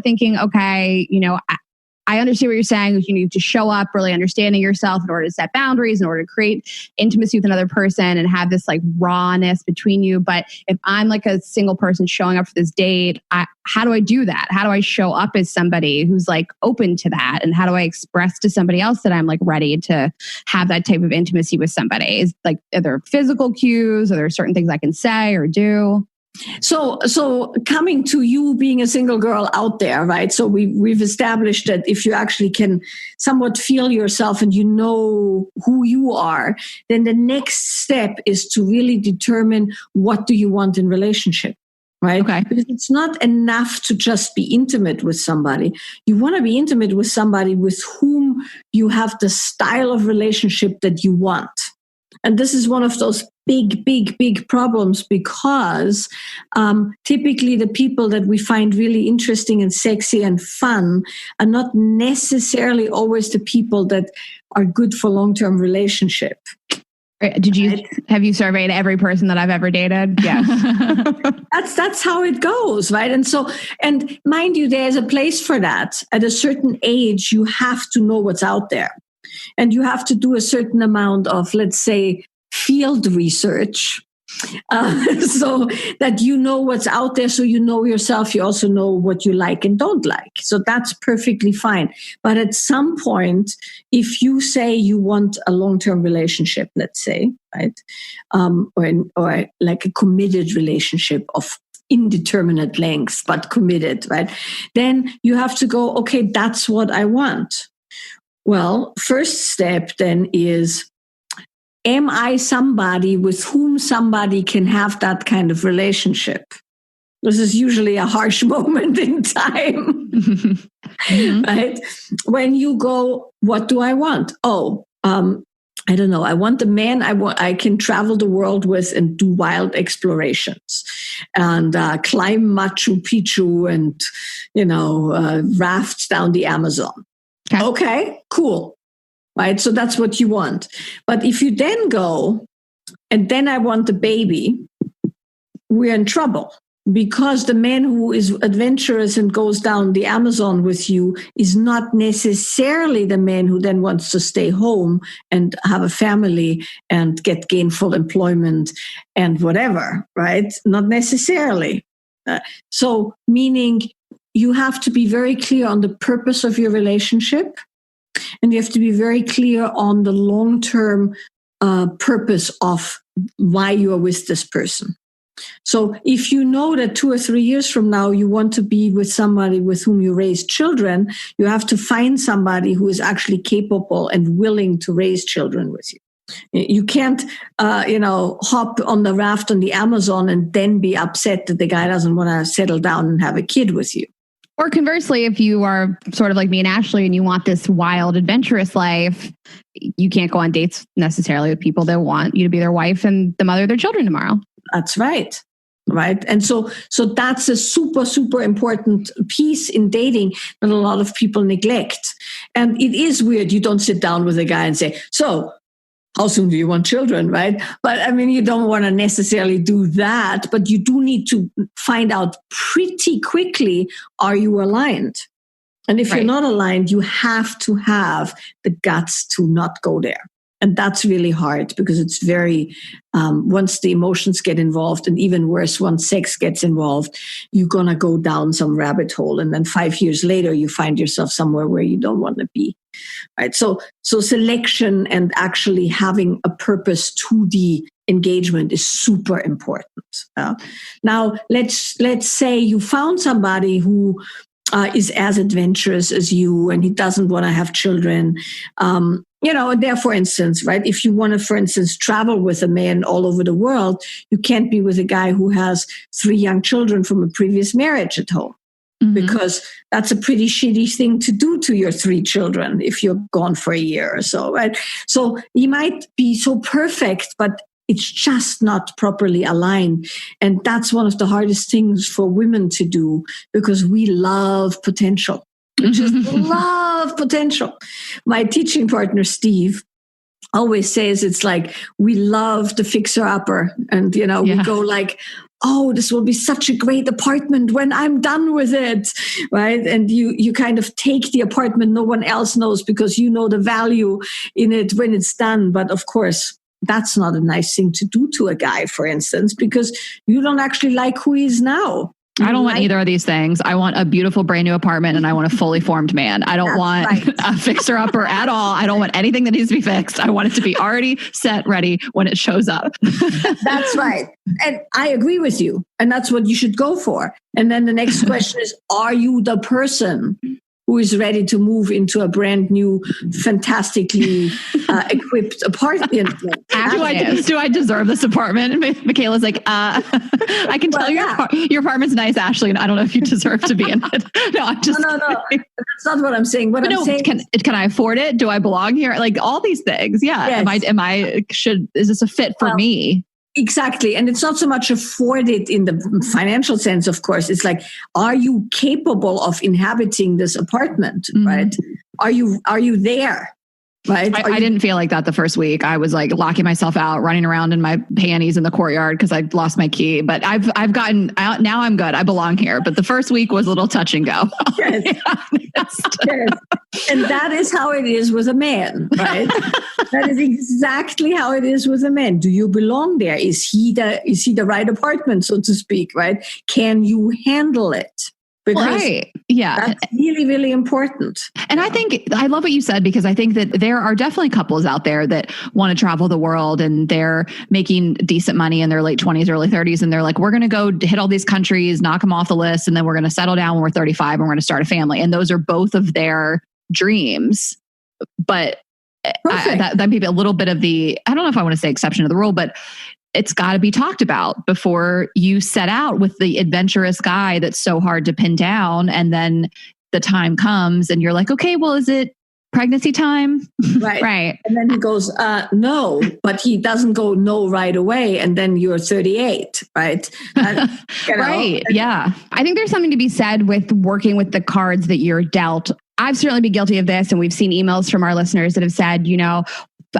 thinking, okay, I understand what you're saying. You need to show up really understanding yourself in order to set boundaries, in order to create intimacy with another person and have this like rawness between you. But if I'm like a single person showing up for this date, how do I do that? How do I show up as somebody who's like open to that? And how do I express to somebody else that I'm like ready to have that type of intimacy with somebody? Is like, are there physical cues? Are there certain things I can say or do? So coming to you being a single girl out there, right? So we've established that if you actually can somewhat feel yourself and you know who you are, then the next step is to really determine what do you want in relationship. right? Okay. Because it's not enough to just be intimate with somebody. You want to be intimate with somebody with whom you have the style of relationship that you want. And this is one of those big problems because typically the people that we find really interesting and sexy and fun are not necessarily always the people that are good for long-term relationship. Have you surveyed every person that I've ever dated? Yes. That's how it goes, right? And mind you, there's a place for that. At a certain age, you have to know what's out there. And you have to do a certain amount of, let's say, field research so that you know what's out there. So you know yourself. You also know what you like and don't like. So that's perfectly fine. But at some point, if you say you want a long-term relationship, let's say, right, or like a committed relationship of indeterminate length, but committed, right, then you have to go, okay, that's what I want. Well, first step then is, am I somebody with whom somebody can have that kind of relationship? This is usually a harsh moment in time, right? When you go, what do I want? I don't know. I want a man I can travel the world with and do wild explorations and climb Machu Picchu and, raft down the Amazon. Okay, cool. Right. So that's what you want. But if you then go and then I want a baby, we're in trouble because the man who is adventurous and goes down the Amazon with you is not necessarily the man who then wants to stay home and have a family and get gainful employment and whatever. Right. Not necessarily. So meaning, you have to be very clear on the purpose of your relationship, and you have to be very clear on the long-term purpose of why you are with this person. So if you know that 2 or 3 years from now you want to be with somebody with whom you raise children, you have to find somebody who is actually capable and willing to raise children with you. You can't, hop on the raft on the Amazon and then be upset that the guy doesn't want to settle down and have a kid with you. Or conversely, if you are sort of like me and Ashley and you want this wild, adventurous life, you can't go on dates necessarily with people that want you to be their wife and the mother of their children tomorrow. That's right. Right. And so that's a super, super important piece in dating that a lot of people neglect. And it is weird. You don't sit down with a guy and say, so how soon do you want children, right? But I mean, you don't want to necessarily do that, but you do need to find out pretty quickly, are you aligned? And if you're not aligned, you have to have the guts to not go there. And that's really hard because it's very, once the emotions get involved, and even worse, once sex gets involved, you're going to go down some rabbit hole. And then 5 years later, you find yourself somewhere where you don't want to be. Right. So selection and actually having a purpose to the engagement is super important. Now, let's say you found somebody who is as adventurous as you and he doesn't want to have children. There, for instance, right, if you want to, for instance, travel with a man all over the world, you can't be with a guy who has 3 young children from a previous marriage at home. Mm-hmm. Because that's a pretty shitty thing to do to your 3 children if you're gone for a year or so, right? So he might be so perfect, but it's just not properly aligned. And that's one of the hardest things for women to do because we love potential. We just love potential. My teaching partner, Steve, always says it's like we love the fixer-upper. And, we go like, oh, this will be such a great apartment when I'm done with it, right? And you kind of take the apartment no one else knows because you know the value in it when it's done. But of course, that's not a nice thing to do to a guy, for instance, because you don't actually like who he is now. I don't want either of these things. I want a beautiful brand new apartment and I want a fully formed man. I don't want a fixer-upper at all. I don't want anything that needs to be fixed. I want it to be already set, ready when it shows up. That's right. And I agree with you. And that's what you should go for. And then the next question is, are you the person who is ready to move into a brand new, fantastically equipped apartment. Do I deserve this apartment? And Michaela's like, I can tell your apartment's nice, Ashley, and I don't know if you deserve to be in it. No, I'm just no. That's not what I'm saying. I'm saying, can I afford it? Do I belong here? Like all these things. Yeah. Yes. Is this a fit for me? Exactly. And it's not so much afforded in the financial sense, of course. It's like, are you capable of inhabiting this apartment? Mm-hmm. Right? Are you there? Right? I didn't feel like that the first week. I was like locking myself out, running around in my panties in the courtyard because I lost my key. But I've gotten out now. I'm good. I belong here. But the first week was a little touch and go. Yes. Yes. And that is how it is with a man, right? That is exactly how it is with a man. Do you belong there? Is he the right apartment, so to speak? Right? Can you handle it? Because right. Yeah. That's really, really important. And I love what you said, because I think that there are definitely couples out there that want to travel the world and they're making decent money in their late 20s, early 30s. And they're like, we're going to go hit all these countries, knock them off the list. And then we're going to settle down when we're 35 and we're going to start a family. And those are both of their dreams. But that may be a little bit of I don't know if I want to say exception to the rule, but it's got to be talked about before you set out with the adventurous guy that's so hard to pin down. And then the time comes and you're like, okay, well, is it pregnancy time? Right. Right. And then he goes, no, but he doesn't go no right away. And then you're 38, right? Right. Yeah. I think there's something to be said with working with the cards that you're dealt. I've certainly been guilty of this. And we've seen emails from our listeners that have said,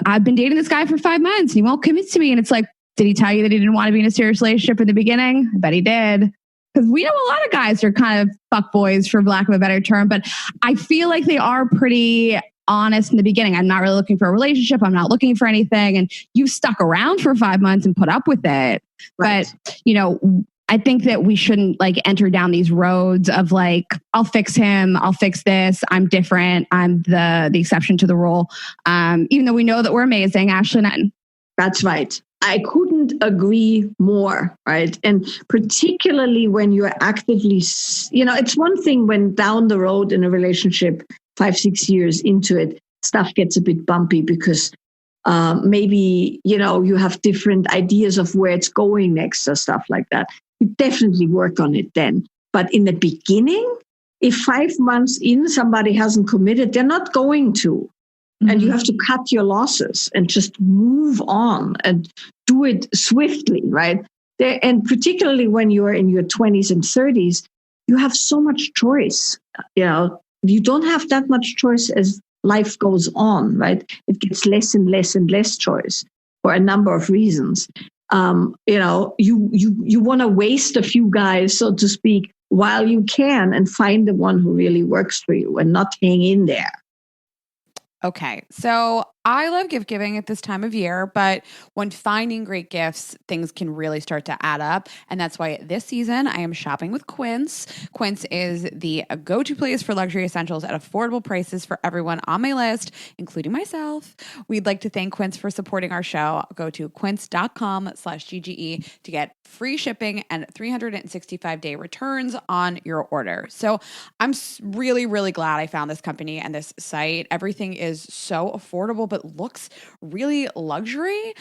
I've been dating this guy for 5 months and he won't commit to me. And it's like, did he tell you that he didn't want to be in a serious relationship in the beginning? I bet he did. Because we know a lot of guys are kind of fuckboys, for lack of a better term, but I feel like they are pretty honest in the beginning. I'm not really looking for a relationship. I'm not looking for anything. And you stuck around for 5 months and put up with it. Right. But, I think that we shouldn't enter down these roads of I'll fix him. I'll fix this. I'm different. I'm the exception to the rule. Even though we know that we're amazing, Ashley and I. That's right. I couldn't agree more, right? And particularly when you're actively, it's one thing when down the road in a relationship, 5-6 years into it, stuff gets a bit bumpy because maybe, you have different ideas of where it's going next or stuff like that. You definitely work on it then. But in the beginning, if 5 months in somebody hasn't committed, they're not going to. And you have to cut your losses and just move on and do it swiftly, right? And particularly when you're in your 20s and 30s, you have so much choice. You don't have that much choice as life goes on, right? It gets less and less and less choice for a number of reasons. You want to waste a few guys, so to speak, while you can, and find the one who really works for you and not hang in there. Okay, so I love gift giving at this time of year, but when finding great gifts, things can really start to add up. And that's why this season I am shopping with Quince. Quince is the go-to place for luxury essentials at affordable prices for everyone on my list, including myself. We'd like to thank Quince for supporting our show. Go to quince.com/GGE to get free shipping and 365-day returns on your order. So I'm really, really glad I found this company and this site. Everything is so affordable, but looks really luxury.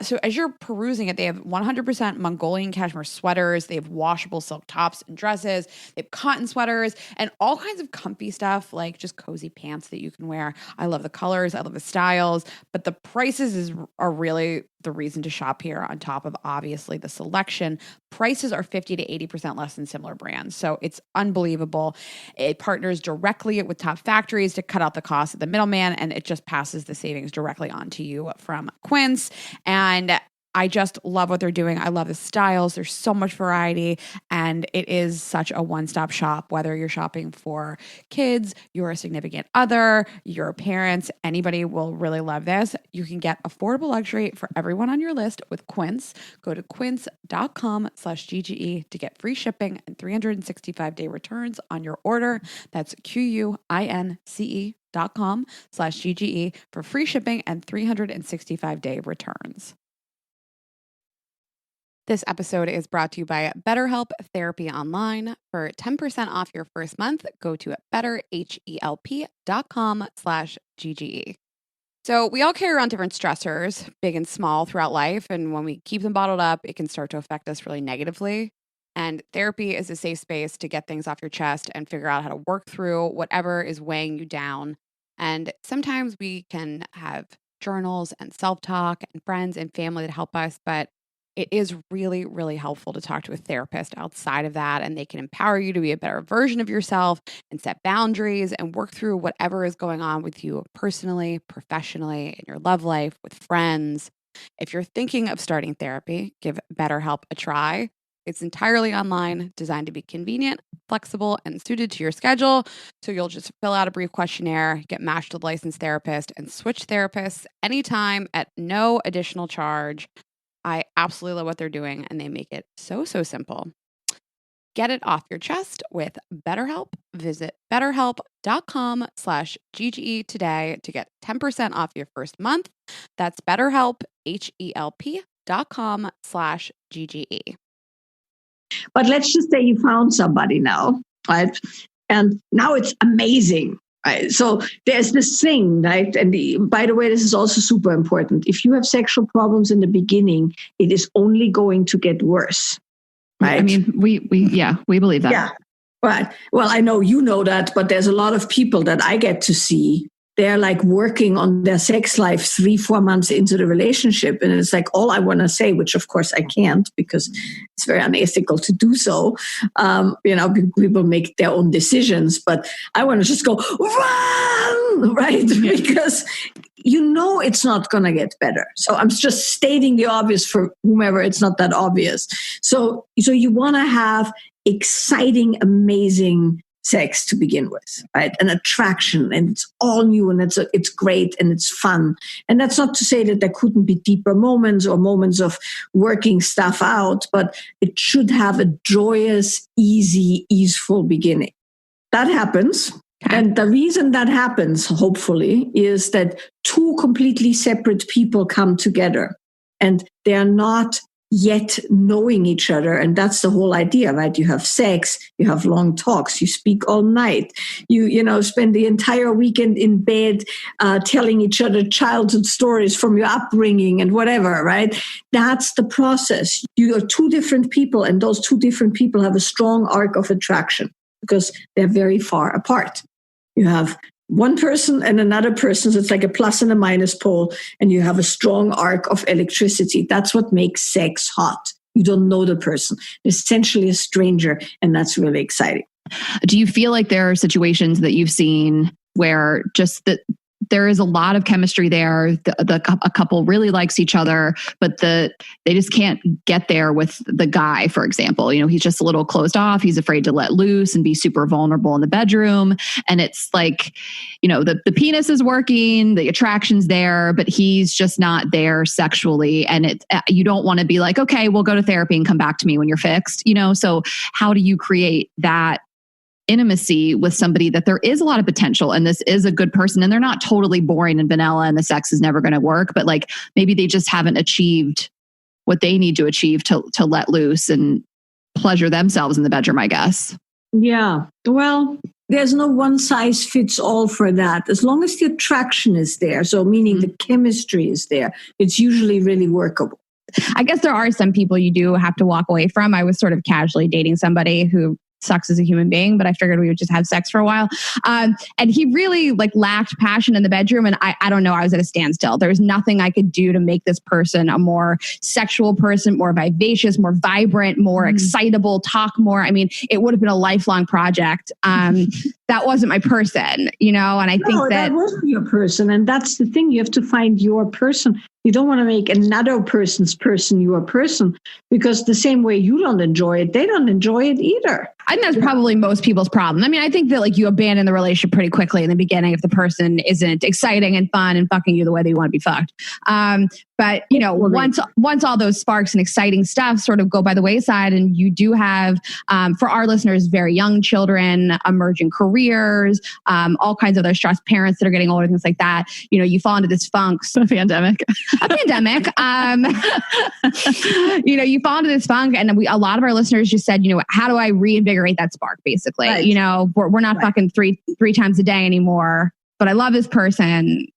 So as you're perusing it, they have 100% Mongolian cashmere sweaters. They have washable silk tops and dresses. They have cotton sweaters and all kinds of comfy stuff, like just cozy pants that you can wear. I love the colors. I love the styles, but the prices are really the reason to shop here, on top of obviously the selection. Prices are 50 to 80% less than similar brands. So it's unbelievable. It partners directly with top factories to cut out the cost of the middleman, and it just passes the savings directly on to you from Quince. And I just love what they're doing. I love the styles. There's so much variety, and it is such a one-stop shop, whether you're shopping for kids, you're a significant other, your parents, anybody will really love this. You can get affordable luxury for everyone on your list with Quince. Go to quince.com/GGE to get free shipping and 365-day returns on your order. That's QUINCE.com/GGE for free shipping and 365-day returns. This episode is brought to you by BetterHelp Therapy Online. For 10% off your first month, go to betterhelp.com/GGE. So we all carry around different stressors, big and small, throughout life. And when we keep them bottled up, it can start to affect us really negatively. And therapy is a safe space to get things off your chest and figure out how to work through whatever is weighing you down. And sometimes we can have journals and self-talk and friends and family that help us, but it is really, really helpful to talk to a therapist outside of that, and they can empower you to be a better version of yourself and set boundaries and work through whatever is going on with you personally, professionally, in your love life, with friends. If you're thinking of starting therapy, give BetterHelp a try. It's entirely online, designed to be convenient, flexible, and suited to your schedule. So you'll just fill out a brief questionnaire, get matched with a licensed therapist, and switch therapists anytime at no additional charge. I absolutely love what they're doing, and they make it so simple. Get it off your chest with BetterHelp. Visit betterhelp.com/GGE today to get 10% off your first month. That's BetterHelp, HELP.com/GGE. But let's just say you found somebody now, right? And now it's amazing. Right. So there's this thing, right? And by the way, this is also super important. If you have sexual problems in the beginning, it is only going to get worse. Right. I mean, we believe that. Yeah. Right. Well, I know you know that, but there's a lot of people that I get to see. They're like working on their sex life 3-4 months into the relationship. And it's like all I want to say, which of course I can't because it's very unethical to do so. People make their own decisions, but I want to just go, run, right? Because it's not going to get better. So I'm just stating the obvious for whomever it's not that obvious. So you want to have exciting, amazing sex to begin with, right? An attraction, and it's all new, and it's great, and it's fun. And that's not to say that there couldn't be deeper moments or moments of working stuff out, but it should have a joyous, easy, easeful beginning. That happens. And the reason that happens, hopefully, is that two completely separate people come together, and they are not yet knowing each other. And that's the whole idea, right? You have sex, you have long talks, you speak all night, you spend the entire weekend in bed telling each other childhood stories from your upbringing and whatever, right? That's the process. You are two different people, and those two different people have a strong arc of attraction because they're very far apart. You have one person and another person, so it's like a plus and a minus pole, and you have a strong arc of electricity. That's what makes sex hot. You don't know the person. You're essentially a stranger, and that's really exciting. Do you feel like there are situations that you've seen where just that there is a lot of chemistry there? A couple really likes each other, but they just can't get there with the guy, for example. He's just a little closed off. He's afraid to let loose and be super vulnerable in the bedroom. And it's like, the penis is working, the attraction's there, but he's just not there sexually. And you don't want to be like, okay, we'll go to therapy and come back to me when you're fixed. So how do you create that intimacy with somebody that there is a lot of potential and this is a good person and they're not totally boring and vanilla and the sex is never going to work, but like maybe they just haven't achieved what they need to achieve to let loose and pleasure themselves in the bedroom, I guess. Yeah. Well, there's no one size fits all for that. As long as the attraction is there, so meaning the chemistry is there, it's usually really workable. I guess there are some people you do have to walk away from. I was sort of casually dating somebody who sucks as a human being, but I figured we would just have sex for a while. And he really lacked passion in the bedroom. And I don't know, I was at a standstill. There was nothing I could do to make this person a more sexual person, more vivacious, more vibrant, more excitable, talk more. I mean, it would have been a lifelong project. That wasn't my person, and I think that wasn't your person. And that's the thing. You have to find your person. You don't want to make another person's person your person, because the same way you don't enjoy it, they don't enjoy it either. I think that's probably most people's problem. I mean, I think that like you abandon the relationship pretty quickly in the beginning if the person isn't exciting and fun and fucking you the way that you want to be fucked. But you know, once all those sparks and exciting stuff sort of go by the wayside, and you do have, for our listeners, very young children, emerging careers, all kinds of other stress, parents that are getting older, things like that. You know, you fall into this funk. A pandemic. You know, you fall into this funk, and a lot of our listeners just said, you know, how do I reinvigorate that spark? Basically, you know, we're not fucking three times a day anymore, but I love this person.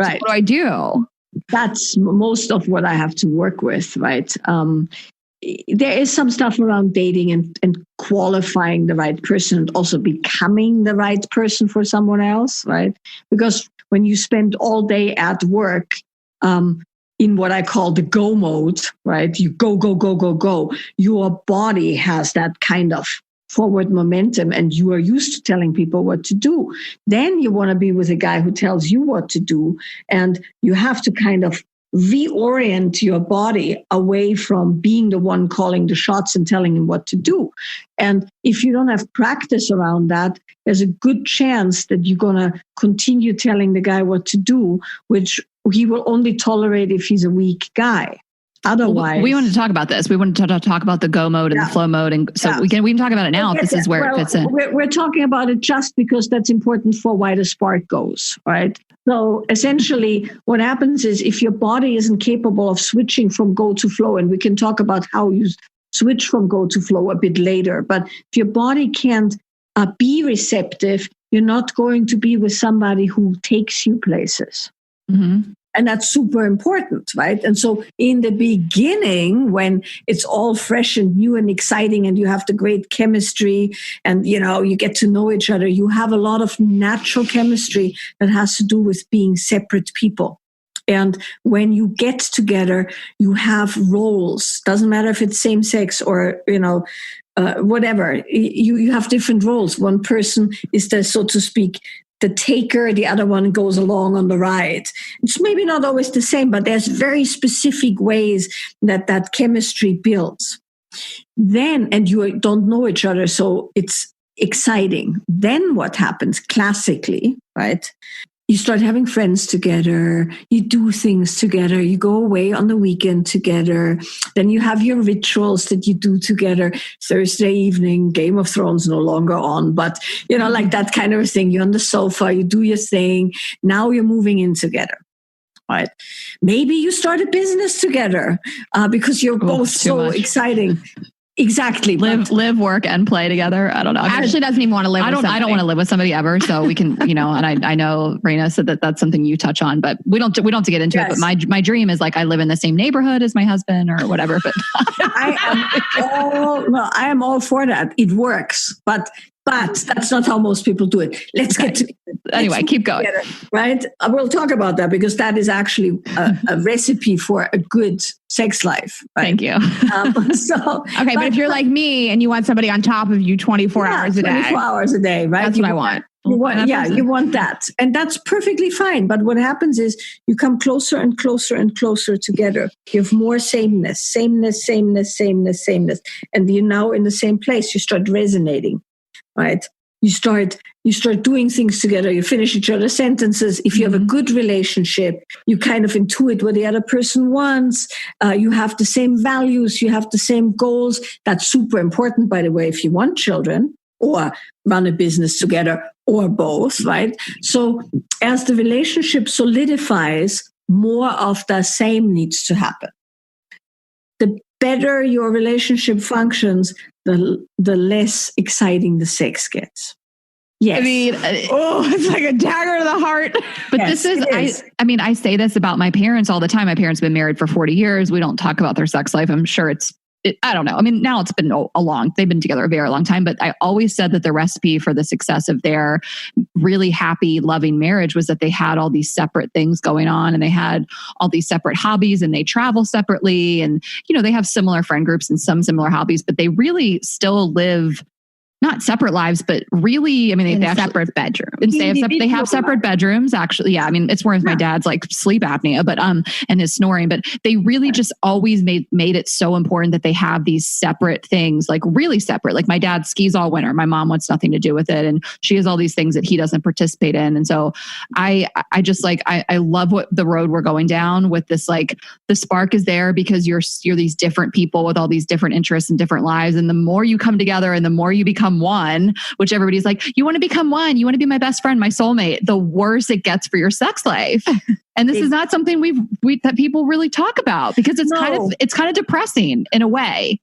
Right. So what do I do? That's most of what I have to work with, right? There is some stuff around dating and qualifying the right person and also becoming the right person for someone else, right? Because when you spend all day at work in what I call the go mode, right? You go, go, go, go, go. Your body has that kind of forward momentum and you are used to telling people what to do. Then you want to be with a guy who tells you what to do, and you have to kind of reorient your body away from being the one calling the shots and telling him what to do. And if you don't have practice around that, there's a good chance that you're going to continue telling the guy what to do, which he will only tolerate if he's a weak guy. Otherwise, we wanted to talk about this. We wanted to talk about the go mode and the flow mode, and so we can talk about it now. If this is where it fits in. We're talking about it just because that's important for why the spark goes, right? So essentially, what happens is if your body isn't capable of switching from go to flow, and we can talk about how you switch from go to flow a bit later, but if your body can't be receptive, you're not going to be with somebody who takes you places. Mm-hmm. And that's super important, right? And so in the beginning, when it's all fresh and new and exciting and you have the great chemistry and, you know, you get to know each other, you have a lot of natural chemistry that has to do with being separate people. And when you get together, you have roles. Doesn't matter if it's same sex or, you know, whatever. You have different roles. One person is the, so to speak, the taker, the other one goes along on the ride. It's maybe not always the same, but there's very specific ways that chemistry builds. Then, and you don't know each other, so it's exciting. Then what happens classically, right? You start having friends together, you do things together, you go away on the weekend together, then you have your rituals that you do together. Thursday evening, Game of Thrones no longer on, but you know, like that kind of thing. You're on the sofa, you do your thing. Now you're moving in together. Right? Maybe you start a business together because you're both so exciting. Exactly. Live, work, and play together. I don't know. Ashley doesn't even want to live with somebody. I don't want to live with somebody ever. So we can, you know, and I know Rayna said that that's something you touch on, but we don't have to get into it. But my dream is like I live in the same neighborhood as my husband or whatever. But I am all for that. It works, but that's not how most people do it. Let's get to anyway. Keep going. Together, right? We'll talk about that because that is actually a recipe for a good sex life. Right? Thank you. Okay, but if you're like me and you want somebody on top of you 24 hours a day. 24 hours a day, right? That's what I want. You want that. And that's perfectly fine. But what happens is you come closer and closer and closer together. You have more sameness. And you're now in the same place. You start resonating, right? You start doing things together. You finish each other's sentences. If you have a good relationship, you kind of intuit what the other person wants. You have the same values. You have the same goals. That's super important, by the way, if you want children or run a business together or both, right? So as the relationship solidifies, more of the same needs to happen. The better your relationship functions, the less exciting the sex gets. Yes. I mean, it's like a dagger to the heart. But yes, this is, I say this about my parents all the time. My parents have been married for 40 years. We don't talk about their sex life. I'm sure I don't know. I mean, now it's been they've been together a very long time, but I always said that the recipe for the success of their really happy, loving marriage was that they had all these separate things going on and they had all these separate hobbies and they travel separately and, you know, they have similar friend groups and some similar hobbies, but they really still live not separate lives, but really, I mean, they actually separate bedrooms. They have separate bedrooms, actually. Yeah. I mean, it's more of my dad's like sleep apnea, but, and his snoring, but they really just always made it so important that they have these separate things, like really separate. Like my dad skis all winter. My mom wants nothing to do with it. And she has all these things that he doesn't participate in. And so I just like, I love what the road we're going down with this, like the spark is there because you're these different people with all these different interests and different lives. And the more you come together and the more you become one, which everybody's like, you want to become one, you want to be my best friend, my soulmate, the worse it gets for your sex life. And this is not something that people really talk about because it's kind of depressing in a way.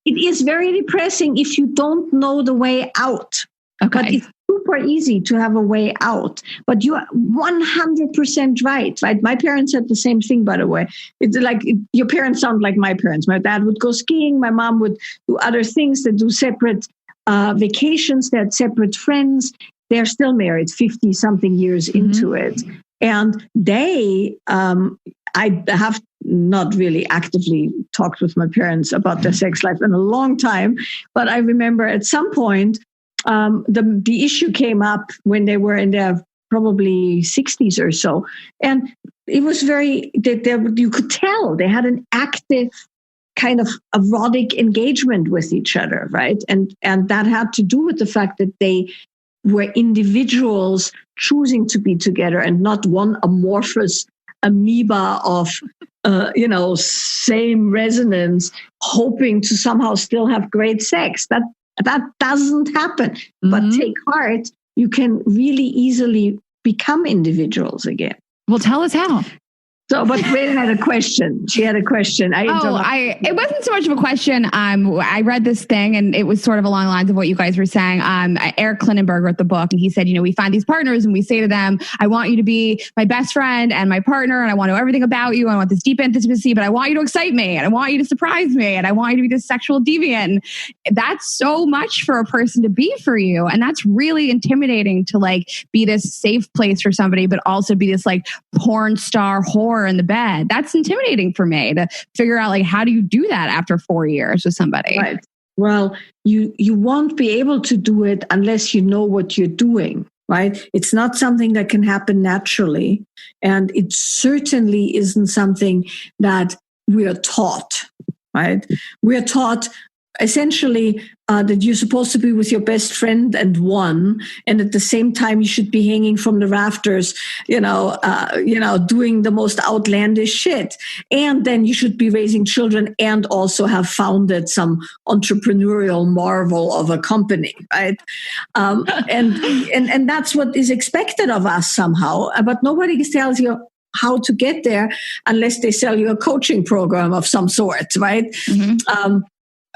It is very depressing if you don't know the way out. Okay. But it's super easy to have a way out. But you are 100% right? My parents had the same thing, by the way. It's like your parents sound like my parents. My dad would go skiing. My mom would do other things. They do separate vacations. They had separate friends. They're still married 50 something years into it. And they, I have not really actively talked with my parents about their sex life in a long time. But I remember at some point, the issue came up when they were in their probably 60s or so. And it was you could tell they had an active kind of erotic engagement with each other, right? And that had to do with the fact that they were individuals choosing to be together and not one amorphous amoeba of, same resonance, hoping to somehow still have great sex. That doesn't happen. But take heart, you can really easily become individuals again. Well, tell us how. So, but Rayna had a question. She had a question. It wasn't so much of a question. I read this thing and it was sort of along the lines of what you guys were saying. Eric Klinenberg wrote the book and he said, we find these partners and we say to them, I want you to be my best friend and my partner and I want to know everything about you. I want this deep intimacy, but I want you to excite me and I want you to surprise me and I want you to be this sexual deviant. That's so much for a person to be for you. And that's really intimidating to like be this safe place for somebody, but also be this like porn star whore in the bed. That's intimidating for me to figure out, like, how do you do that after 4 years with somebody? Right. Well, you won't be able to do it unless you know what you're doing, right? It's not something that can happen naturally. And it certainly isn't something that we are taught, right? We are taught essentially that you're supposed to be with your best friend and one, and at the same time you should be hanging from the rafters, doing the most outlandish shit, and then you should be raising children and also have founded some entrepreneurial marvel of a company, right? And that's what is expected of us somehow, but nobody tells you how to get there unless they sell you a coaching program of some sort, right?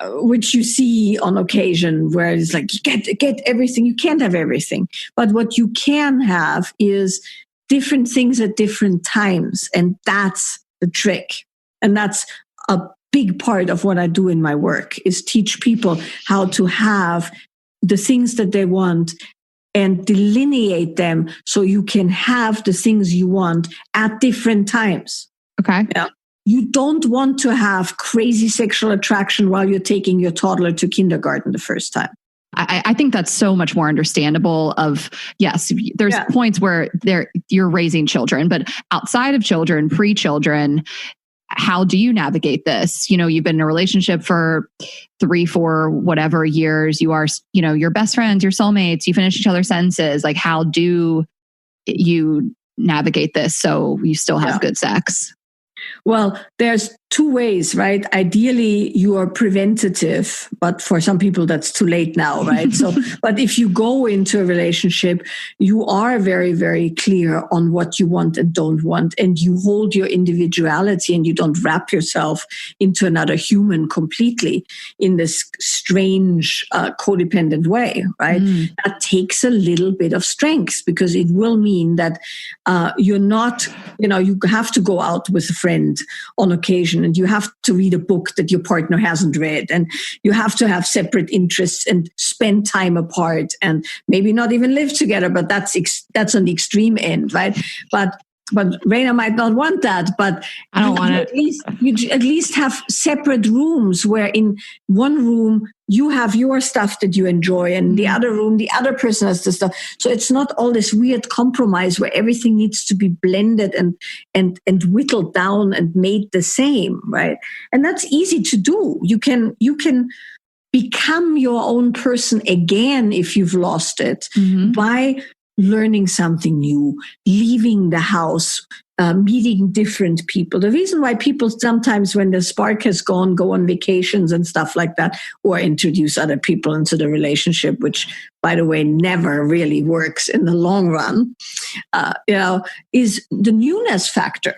Which you see on occasion where it's like, you get everything. You can't have everything. But what you can have is different things at different times. And that's the trick. And that's a big part of what I do in my work is teach people how to have the things that they want and delineate them so you can have the things you want at different times. Okay. Yeah. You don't want to have crazy sexual attraction while you're taking your toddler to kindergarten the first time. I think that's so much more understandable yes, there's points where you're raising children, but outside of children, pre-children, how do you navigate this? You've been in a relationship for 3-4 whatever years. You are, your best friends, your soulmates, you finish each other's sentences. Like, how do you navigate this so you still have good sex? Well, there's two ways, right? Ideally, you are preventative, but for some people that's too late now, right? So, but if you go into a relationship, you are very, very clear on what you want and don't want, and you hold your individuality and you don't wrap yourself into another human completely in this strange, codependent way, right? That takes a little bit of strength because it will mean that you're not, you have to go out with a friend on occasion and you have to read a book that your partner hasn't read and you have to have separate interests and spend time apart and maybe not even live together, but that's on the extreme end, right? But But Rayna might not want that, but I don't want it. You at least have separate rooms where in one room you have your stuff that you enjoy, and the other room, the other person has the stuff. So it's not all this weird compromise where everything needs to be blended and whittled down and made the same, right? And that's easy to do. You can become your own person again if you've lost it by learning something new, leaving the house, meeting different people. The reason why people sometimes, when the spark has gone, go on vacations and stuff like that, or introduce other people into the relationship, which, by the way, never really works in the long run, is the newness factor.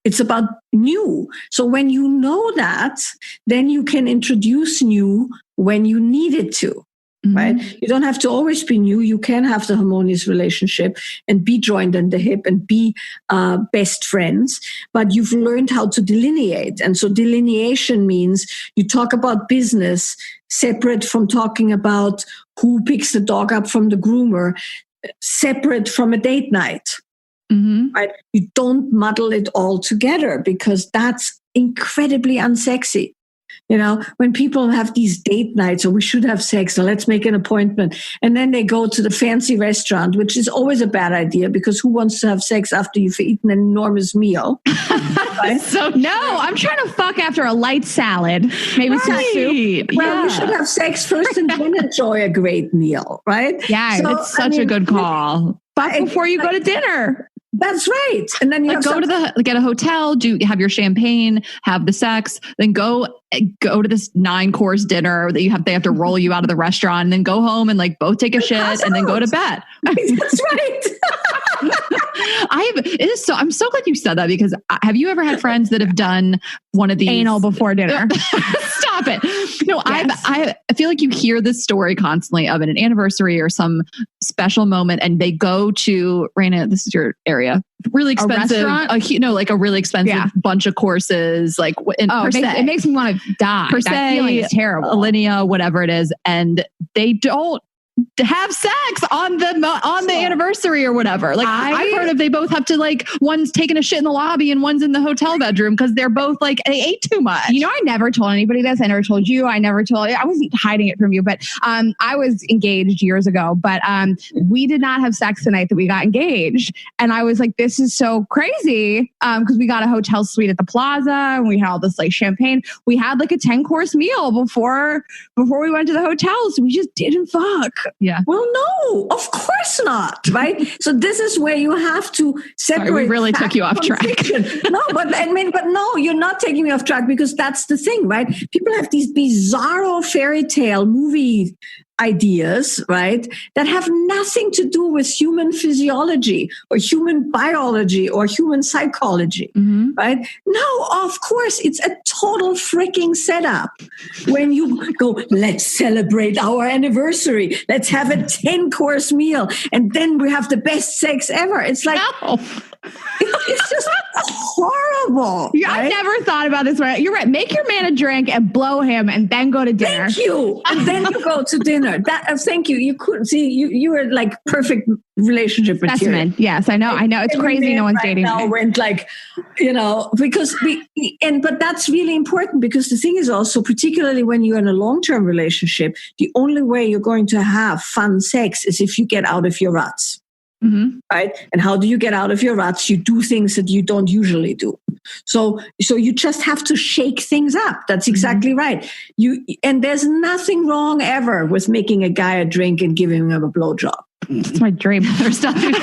It's about new. So when you know that, then you can introduce new when you need it to. Right? You don't have to always be new. You can have the harmonious relationship and be joined in the hip and be best friends, but you've learned how to delineate. And so delineation means you talk about business separate from talking about who picks the dog up from the groomer, separate from a date night. Right? You don't muddle it all together because that's incredibly unsexy. When people have these date nights, or we should have sex, so let's make an appointment. And then they go to the fancy restaurant, which is always a bad idea because who wants to have sex after you've eaten an enormous meal? Right? So no, I'm trying to fuck after a light salad, maybe some soup. Well, we should have sex first and then enjoy a great meal, right? Yeah, so, it's such a good call. Fuck before you go to dinner. That's right. And then you get a hotel, have your champagne, have the sex, then go to this 9-course dinner that they have to roll you out of the restaurant, and then go home and both take a shit and then go to bed. That's right. I'm so glad you said that, because have you ever had friends that have done one of these anal before dinner? Stop it. No, yes. I feel like you hear this story constantly of an anniversary or some special moment, and they go to, Rayna, this is your area, really expensive, a really expensive bunch of courses, it makes me want to die. Per that se, feeling is terrible. Alinea, whatever it is, and they don't have sex on the anniversary or whatever. I've heard of, they both have to one's taking a shit in the lobby and one's in the hotel bedroom because they're both they ate too much. I never told anybody this. I never told you. I wasn't hiding it from you, but I was engaged years ago, but we did not have sex the night that we got engaged. And I was like, this is so crazy. Because we got a hotel suite at the Plaza and we had all this champagne. We had a 10-course meal before we went to the hotel. So we just didn't fuck. Yeah. Well, no, of course not. Right. So this is where you have to separate. Sorry, we really took you off track. No, but no, you're not taking me off track, because that's the thing, right? People have these bizarro fairy tale movie ideas, right, that have nothing to do with human physiology or human biology or human psychology, right? No, of course, it's a total freaking setup. When you go, let's celebrate our anniversary, let's have a 10-course meal, and then we have the best sex ever. It's no. It's just horrible. Yeah, right? I never thought about this. You're right. Make your man a drink and blow him, and then go to dinner. Thank you. And then you go to dinner. Thank you. You couldn't see. You were perfect relationship material. Yes, I know. It's crazy. No one's dating. Now went because but that's really important, because the thing is also, particularly when you're in a long-term relationship, the only way you're going to have fun sex is if you get out of your ruts. Right? And how do you get out of your ruts? You do things that you don't usually do. So you just have to shake things up. That's exactly right. And there's nothing wrong ever with making a guy a drink and giving him a blowjob. That's my dream. There's nothing.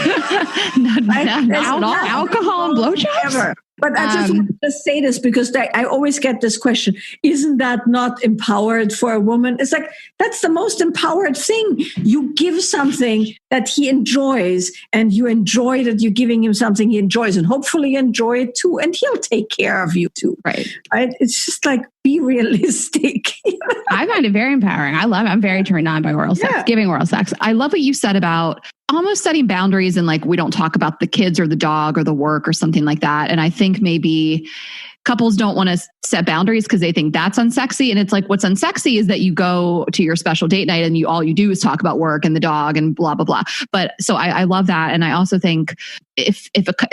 Alcohol and blowjobs? Ever. But I just want to say this, because I always get this question: isn't that not empowered for a woman? It's that's the most empowered thing. You give something that he enjoys, and you enjoy that you're giving him something he enjoys, and hopefully you enjoy it too, and he'll take care of you too. Right? It's just be realistic. I find it very empowering. I love it. I'm very turned on by oral sex, giving oral sex. I love what you said about almost setting boundaries, and we don't talk about the kids or the dog or the work or something like that. And I think maybe couples don't want to set boundaries because they think that's unsexy. And it's like, what's unsexy is that you go to your special date night and all you do is talk about work and the dog and blah, blah, blah. But so I love that. And I also think if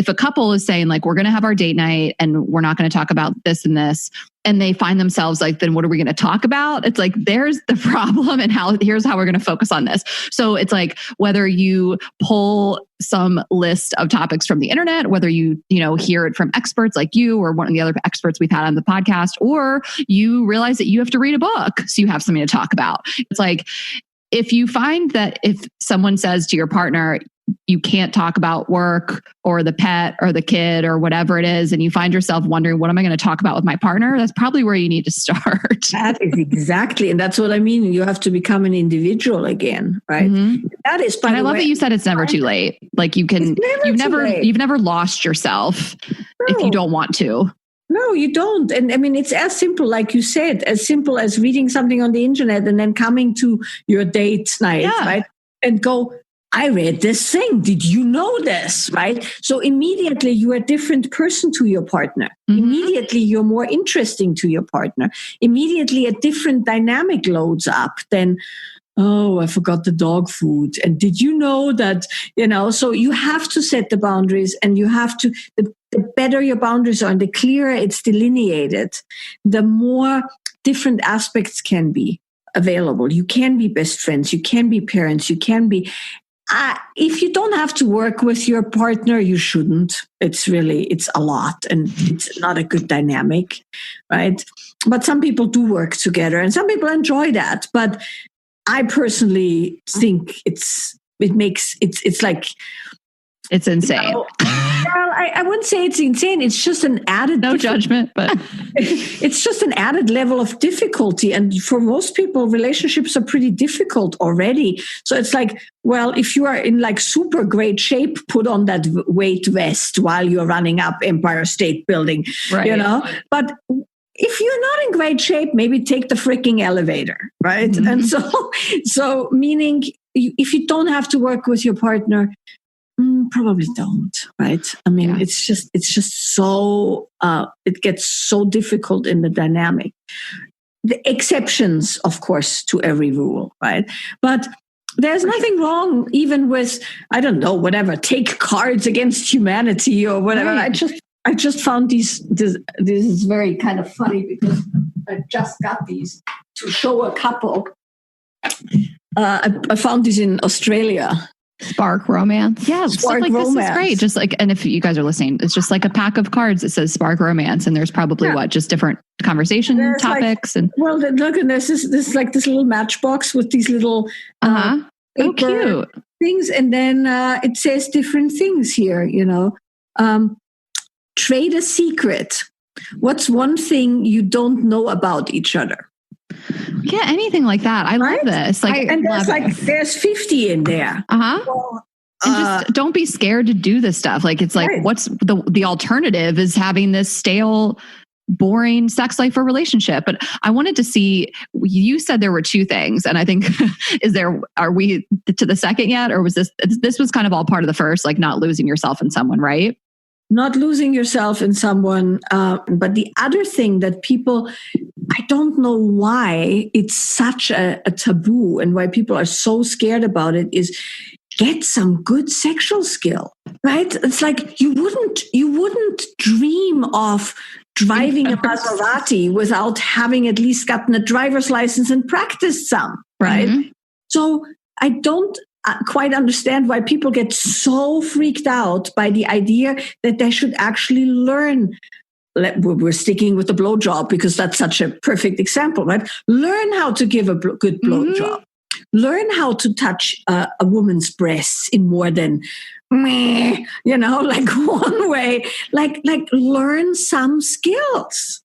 a couple is saying like, we're going to have our date night and we're not going to talk about this and this, and they find themselves like, then what are we going to talk about? It's like, there's the problem and here's how we're going to focus on this. So it's like, whether you pull some list of topics from the internet, whether you hear it from experts like you or one of the other experts we've had on the podcast, or you realize that you have to read a book so you have something to talk about. It's like, if you find that if someone says to your partner, you can't talk about work or the pet or the kid or whatever it is, and you find yourself wondering, what am I going to talk about with my partner? That's probably where you need to start. That is exactly. And that's what I mean. You have to become an individual again, right? Mm-hmm. That is, and I love that you said it's never too late. Like you've never lost yourself if you don't want to. No, you don't. And I mean, it's as simple, like you said, as simple as reading something on the internet and then coming to your date night, right? And go, I read this thing. Did you know this? Right? So immediately you're a different person to your partner. Mm-hmm. Immediately you're more interesting to your partner. Immediately a different dynamic loads up than, oh, I forgot the dog food. And did you know that, so you have to set the boundaries, and you have to, the better your boundaries are and the clearer it's delineated, the more different aspects can be available. You can be best friends. You can be parents. You can be, if you don't have to work with your partner, you shouldn't. It's a lot, and it's not a good dynamic, right? But some people do work together and some people enjoy that. But I personally think it's like, it's insane. Well, I wouldn't say it's insane. It's just an added... No judgment, but... It's just an added level of difficulty. And for most people, relationships are pretty difficult already. So it's like, well, if you are in like super great shape, put on that weight vest while you're running up Empire State Building, right. But if you're not in great shape, maybe take the freaking elevator, right? Mm-hmm. And so meaning if you don't have to work with your partner, probably don't, right? I mean, it's just so, it gets so difficult in the dynamic. The exceptions, of course, to every rule, right? But there's nothing wrong even with, I don't know, whatever, take Cards Against Humanity or whatever. Right. I just found this is very kind of funny because I just got these to show a couple. I found this in Australia. Spark romance. Yeah, Spark like romance. This is great. Just like, and if you guys are listening, it's just like a pack of cards that says Spark romance, and there's probably just different conversation topics. Like, and look, and this is like this little matchbox with these little cute things, and then it says different things here. Trade a secret. What's one thing you don't know about each other? Yeah, anything like that. I love this. There's 50 in there. Well, and just don't be scared to do this stuff. Like, it's like, what's the alternative is having this stale, boring sex life or relationship. But I wanted to see, you said there were two things. And I think, are we to the second yet? Or was this was kind of all part of the first, like not losing yourself in someone, right? Not losing yourself in someone. But the other thing that people, I don't know why it's such a taboo and why people are so scared about it, is get some good sexual skill, right? It's like you wouldn't dream of driving a Maserati without having at least gotten a driver's license and practiced some, right? Mm-hmm. So I don't quite understand why people get so freaked out by the idea that they should actually learn. We're sticking with the blowjob because that's such a perfect example, right? Learn how to give a good blowjob. Mm-hmm. Learn how to touch a woman's breasts in more than, like one way. Like learn some skills.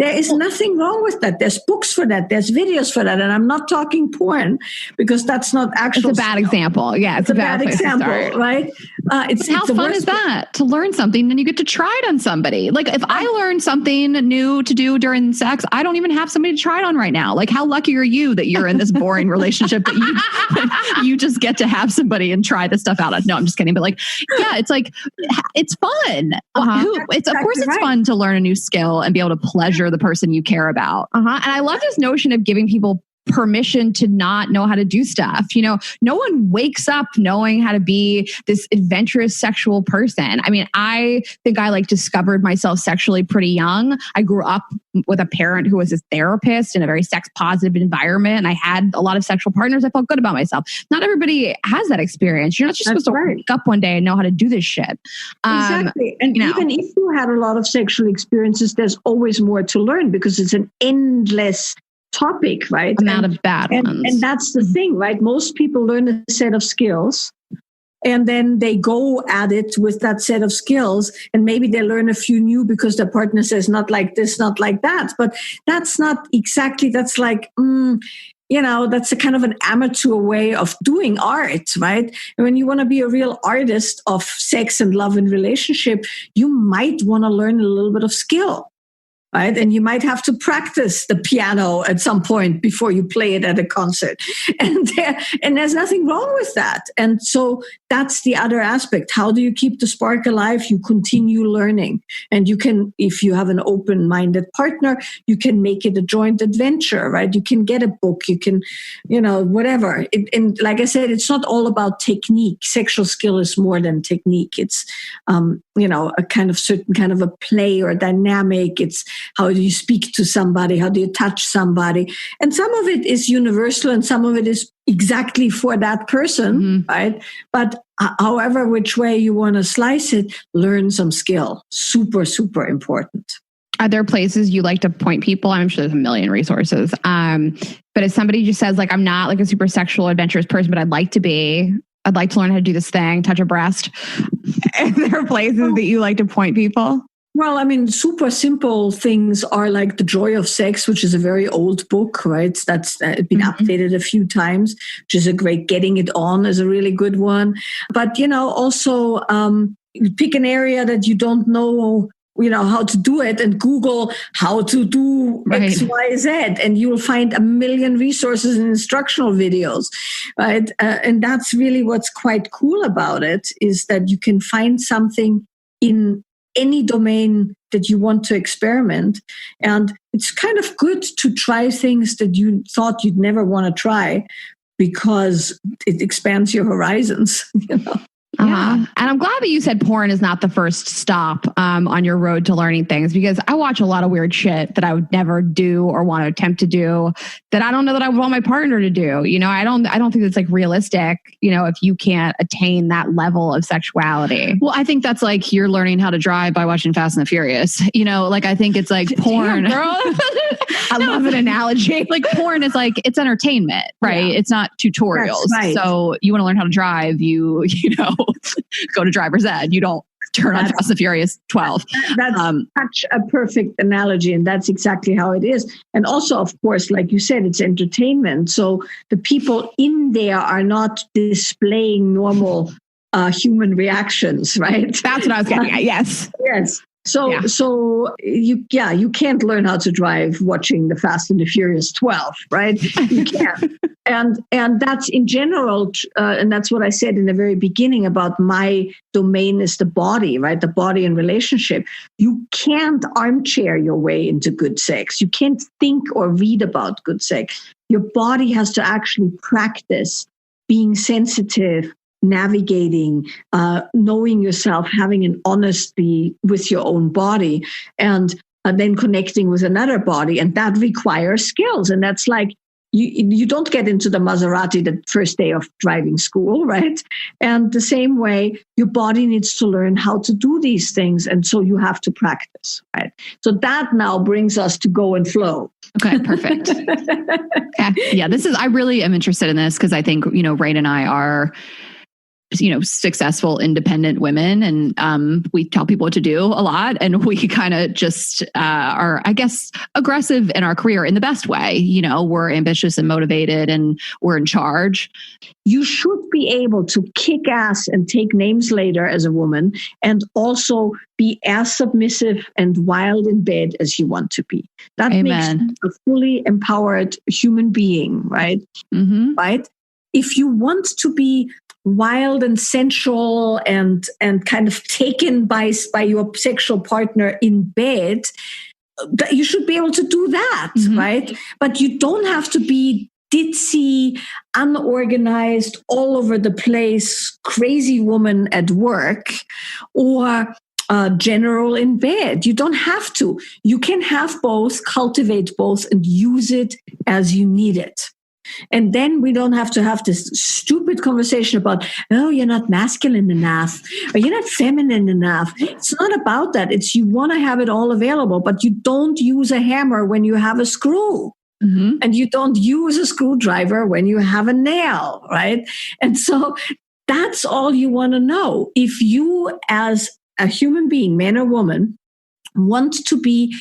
There is nothing wrong with that. There's books for that. There's videos for that. And I'm not talking porn because that's not actual. It's a bad example. Yeah, it's a bad example, right? How fun is that to learn something and you get to try it on somebody? Like if I learn something new to do during sex, I don't even have somebody to try it on right now. Like how lucky are you that you're in this boring relationship that you just get to have somebody and try this stuff out on? No, I'm just kidding. But like, yeah, it's like, it's fun. Of course it's fun to learn a new skill and be able to pleasure the person you care about. And I love this notion of giving people permission to not know how to do stuff. No one wakes up knowing how to be this adventurous sexual person. I mean, I think I discovered myself sexually pretty young. I grew up with a parent who was a therapist in a very sex positive environment. And I had a lot of sexual partners. I felt good about myself. Not everybody has that experience. You're not just supposed to wake up one day and know how to do this shit. Exactly. And even if you had a lot of sexual experiences, there's always more to learn because it's an endless topic, right? Amount of bad ones. And that's the thing, right? Most people learn a set of skills and then they go at it with that set of skills and maybe they learn a few new because their partner says not like this, not like that. But that's not exactly, that's like, that's a kind of an amateur way of doing art, right? And when you want to be a real artist of sex and love and relationship, you might want to learn a little bit of skill. Right. And you might have to practice the piano at some point before you play it at a concert. And there's nothing wrong with that. And so that's the other aspect. How do you keep the spark alive? You continue learning. And you can, if you have an open-minded partner, you can make it a joint adventure, right? You can get a book, you can, whatever. And like I said, it's not all about technique. Sexual skill is more than technique. It's, a kind of certain kind of a play or dynamic. It's how do you speak to somebody? How do you touch somebody? And some of it is universal and some of it is exactly for that person, right? But however, which way you want to slice it, learn some skill. Super, super important. Are there places you like to point people? I'm sure there's a million resources. But if somebody just says I'm not a super sexual adventurous person, but I'd like to be, I'd like to learn how to do this thing, touch a breast. Are there places that you like to point people? Well, I mean, super simple things are like The Joy of Sex, which is a very old book, right? That's been updated a few times, which is a great. Getting It On is a really good one. But, also pick an area that you don't know, how to do it and Google how to do X, Y, Z. And you will find a million resources and instructional videos, right? And that's really what's quite cool about it is that you can find something in any domain that you want to experiment. And it's kind of good to try things that you thought you'd never want to try because it expands your horizons, Yeah. And I'm glad that you said porn is not the first stop on your road to learning things, because I watch a lot of weird shit that I would never do or want to attempt to do that I don't know that I would want my partner to do. I don't think it's realistic, if you can't attain that level of sexuality. Well, I think that's you're learning how to drive by watching Fast and the Furious. I think it's porn. Damn, girl. I love an analogy. Porn is it's entertainment, right? Yeah. It's not tutorials. Right. So you want to learn how to drive, you go to driver's ed. You don't turn on Fast and Furious 12. That's such a perfect analogy. And that's exactly how it is. And also, of course, like you said, it's entertainment. So the people in there are not displaying normal human reactions, right? That's what I was getting at. Yes. Yes. So you can't learn how to drive watching the Fast and the Furious 12, right? You can't. And that's in general, and that's what I said in the very beginning about my domain is the body, right? The body and relationship. You can't armchair your way into good sex. You can't think or read about good sex. Your body has to actually practice being sensitive, navigating, knowing yourself, having an honesty with your own body, and then connecting with another body. And that requires skills. And that's you don't get into the Maserati the first day of driving school, right? And the same way, your body needs to learn how to do these things. And so you have to practice, right? So that now brings us to Go and Flow. Okay, perfect. Yeah, I really am interested in this because I think, Rayna and I are successful, independent women. And we tell people what to do a lot. And we kind of just are, I guess, aggressive in our career in the best way. We're ambitious and motivated and we're in charge. You should be able to kick ass and take names later as a woman, and also be as submissive and wild in bed as you want to be. That Amen. makes you a fully empowered human being, right? Mm-hmm. Right? If you want to be wild and sensual and kind of taken by your sexual partner in bed, you should be able to do that, Mm-hmm. right? But you don't have to be ditzy, unorganized, all over the place, crazy woman at work, or general in bed. You don't have to. You can have both, cultivate both, and use it as you need it. And then we don't have to have this stupid conversation about, oh, you're not masculine enough, or you're not feminine enough. It's not about that. It's you want to have it all available, but you don't use a hammer when you have a screw. Mm-hmm. And you don't use a screwdriver when you have a nail, right? And so that's all you want to know. If you, as a human being, man or woman, want to be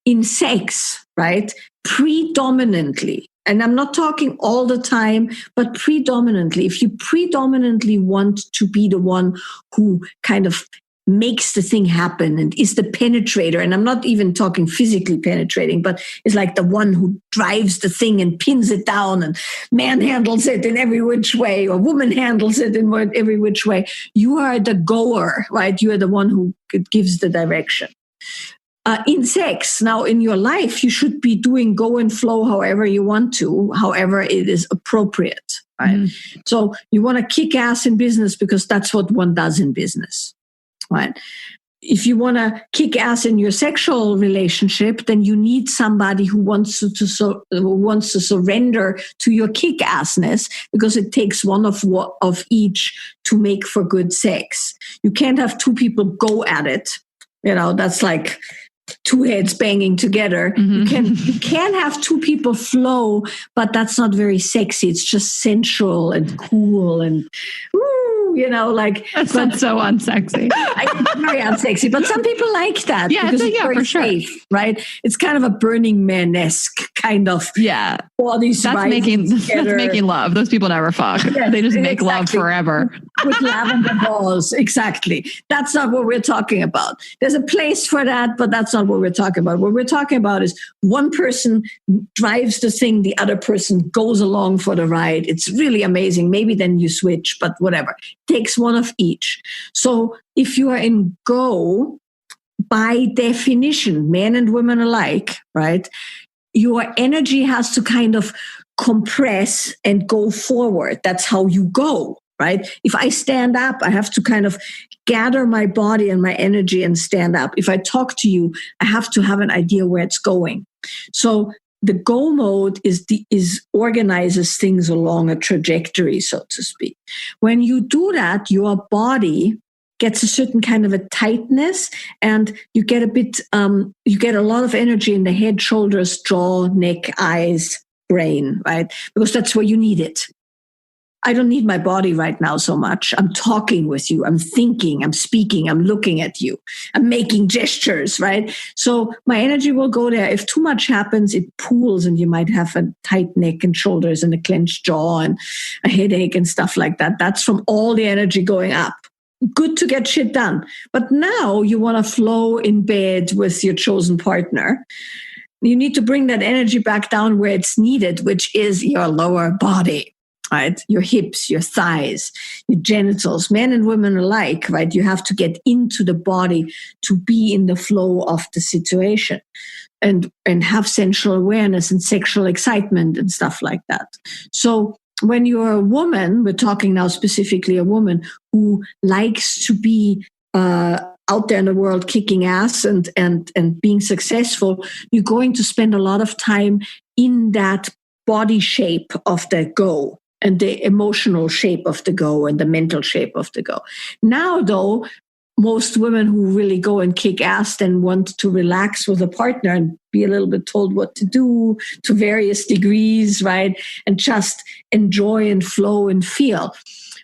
in sex, right, predominantly, and I'm not talking all the time, but predominantly, if you predominantly want to be the one who kind of makes the thing happen and is the penetrator, and I'm not even talking physically penetrating, but is like the one who drives the thing and pins it down and manhandles it in every which way, or woman handles it in every which way. You are the goer, right? You are the one who gives the direction. In sex, now in your life, you should be doing go and flow however you want to, however it is appropriate, right? Mm-hmm. So you want to kick ass in business because that's what one does in business, right? If you want to kick ass in your sexual relationship, then you need somebody who wants to surrender to your kick-assness, because it takes one of each to make for good sex. You can't have two people go at it. That's like two heads banging together. Mm-hmm. You can have two people flow, but that's not very sexy. It's just sensual and cool and that sounds so unsexy. It's very unsexy, but some people like that. Yeah, because it's for safe, sure. Right? It's kind of a Burning Man-esque kind of bodies. That's making love. Those people never fuck. Yes, they just make love forever. With lavender balls. Exactly. That's not what we're talking about. There's a place for that, but that's not what we're talking about. What we're talking about is one person drives the thing, the other person goes along for the ride. It's really amazing. Maybe then you switch, but whatever. Takes one of each. So if you are in go, by definition, men and women alike, right, your energy has to kind of compress and go forward. That's how you go, right? If I stand up, I have to kind of gather my body and my energy and stand up. If I talk to you, I have to have an idea where it's going. So the go mode is organizes things along a trajectory, so to speak. When you do that, your body gets a certain kind of a tightness, and you get a lot of energy in the head, shoulders, jaw, neck, eyes, brain, right? Because that's where you need it. I don't need my body right now so much. I'm talking with you. I'm thinking, I'm speaking, I'm looking at you. I'm making gestures, right? So my energy will go there. If too much happens, it pools and you might have a tight neck and shoulders and a clenched jaw and a headache and stuff like that. That's from all the energy going up. Good to get shit done. But now you want to flow in bed with your chosen partner. You need to bring that energy back down where it's needed, which is your lower body. Right? Your hips, your thighs, your genitals, men and women alike, right? You have to get into the body to be in the flow of the situation and have sensual awareness and sexual excitement and stuff like that. So when you're a woman, we're talking now specifically a woman who likes to be out there in the world kicking ass and being successful, you're going to spend a lot of time in that body shape of the go, and the emotional shape of the go and the mental shape of the go. Now, though, most women who really go and kick ass then want to relax with a partner and be a little bit told what to do to various degrees, right? And just enjoy and flow and feel.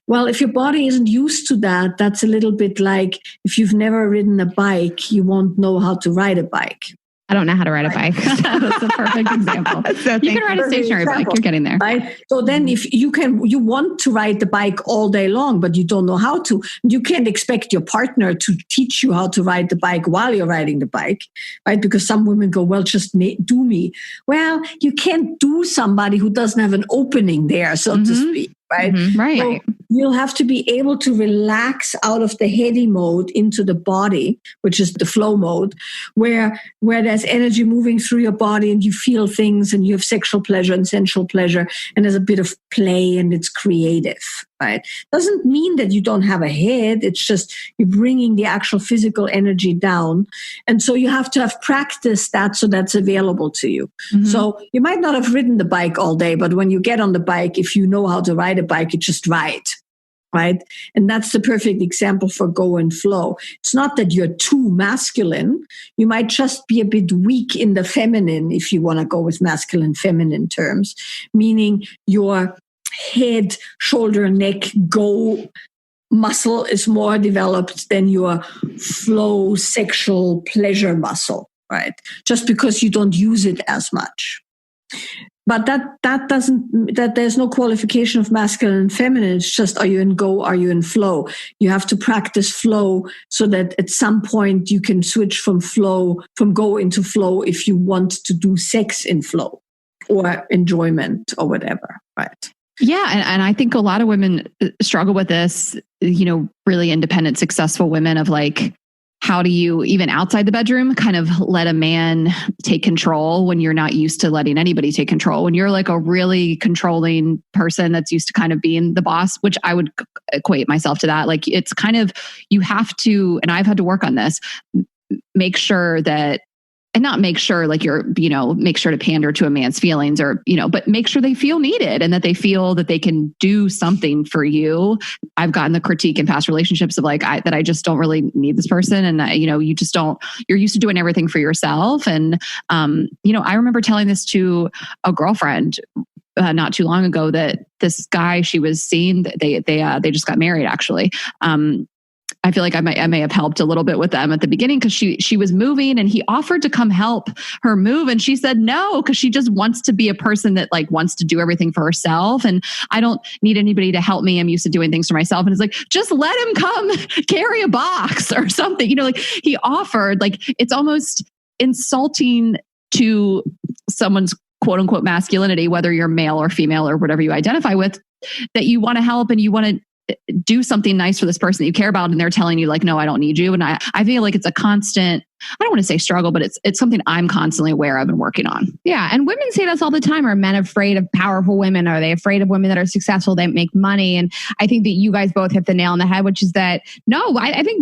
Well, if your body isn't used to that, that's a little bit like if you've never ridden a bike, you won't know how to ride a bike. I don't know how to ride a bike. That's a perfect example. You can ride a stationary bike. You're getting there. Right. So then if you want to ride the bike all day long, but you don't know how to, you can't expect your partner to teach you how to ride the bike while you're riding the bike, right? Because some women go, well, just do me. Well, you can't do somebody who doesn't have an opening there, so to speak. Right. Right. So you'll have to be able to relax out of the heady mode into the body, which is the flow mode, where there's energy moving through your body and you feel things and you have sexual pleasure and sensual pleasure and there's a bit of play and it's creative. Right. Doesn't mean that you don't have a head. It's just you're bringing the actual physical energy down. And so you have to have practiced that so that's available to you. So you might not have ridden the bike all day, but when you get on the bike, if you know how to ride a bike, you just ride. Right. And that's the perfect example for go and flow. It's not that you're too masculine. You might just be a bit weak in the feminine, if you want to go with masculine, feminine terms, meaning your head, shoulder, neck, go muscle is more developed than your flow, sexual pleasure muscle, right? Just because you don't use it as much. But that there's no qualification of masculine and feminine. It's just, are you in go? Are you in flow? You have to practice flow so that at some point you can switch from go into flow if you want to do sex in flow or enjoyment or whatever, right? Yeah. And I think a lot of women struggle with this, really independent, successful women of like, how do you, even outside the bedroom, kind of let a man take control when you're not used to letting anybody take control? When you're like a really controlling person that's used to kind of being the boss, which I would equate myself to that. Like it's kind of, you have to, and I've had to work on this, make sure that, and not make sure like you're, make sure to pander to a man's feelings or, but make sure they feel needed and that they feel that they can do something for you. I've gotten the critique in past relationships of like, that I just don't really need this person. And you just don't, you're used to doing everything for yourself. And, I remember telling this to a girlfriend not too long ago that this guy she was seeing, they just got married actually. I feel like I may have helped a little bit with them at the beginning because she was moving and he offered to come help her move. And she said no, because she just wants to be a person that like wants to do everything for herself. And I don't need anybody to help me. I'm used to doing things for myself. And it's like, just let him come carry a box or something. Like he offered, like it's almost insulting to someone's quote unquote masculinity, whether you're male or female or whatever you identify with, that you want to help and you want to do something nice for this person that you care about. And they're telling you like, no, I don't need you. And I feel like it's a constant, I don't want to say struggle, but it's something I'm constantly aware of and working on. Yeah. And women say this all the time. Are men afraid of powerful women? Are they afraid of women that are successful, that make money? And I think that you guys both hit the nail on the head, which is that, no, I think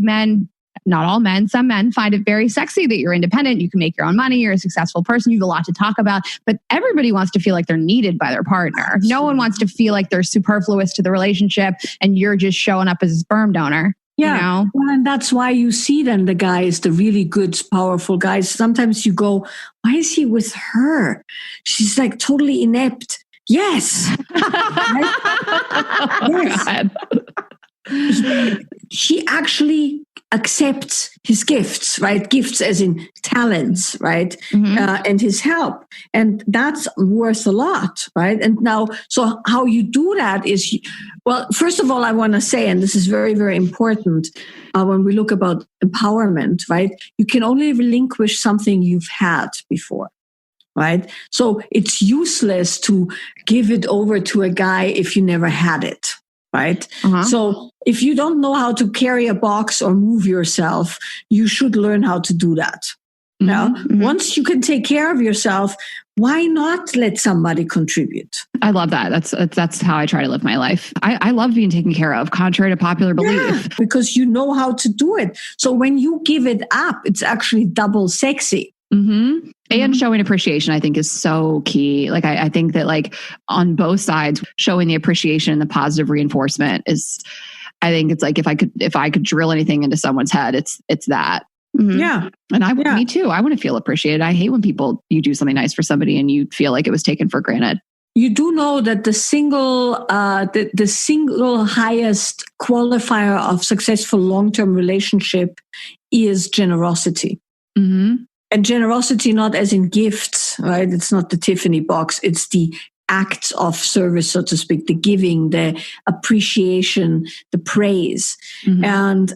men, not all men, some men find it very sexy that you're independent. You can make your own money. You're a successful person. You have a lot to talk about, but everybody wants to feel like they're needed by their partner. Absolutely. No one wants to feel like they're superfluous to the relationship and you're just showing up as a sperm donor. Yeah. Well, and that's why you see then the guys, the really good, powerful guys. Sometimes you go, why is he with her? She's like totally inept. Yes. Yes. God. He actually accepts his gifts, right? Gifts as in talents, right? And his help. And that's worth a lot, right? And now, so how you do that is, well, first of all, I want to say, and this is very, very important when we look about empowerment, right? You can only relinquish something you've had before. Right. So it's useless to give it over to a guy if you never had it. Right. So if you don't know how to carry a box or move yourself, you should learn how to do that. Now, once you can take care of yourself, why not let somebody contribute? I love that. That's how I try to live my life. I love being taken care of, contrary to popular belief. Yeah, because you know how to do it. So when you give it up, it's actually double sexy. And showing appreciation, I think, is so key. Like, I think that like on both sides, showing the appreciation and the positive reinforcement is, I think it's like, if I could drill anything into someone's head, it's that. Yeah. And me too. I want to feel appreciated. I hate when you do something nice for somebody and you feel like it was taken for granted. you do know that the single highest qualifier of successful long-term relationship is generosity. Mm-hmm. And generosity, not as in gifts, right? It's not the Tiffany box. It's the acts of service, so to speak, the giving, the appreciation, the praise. Mm-hmm. And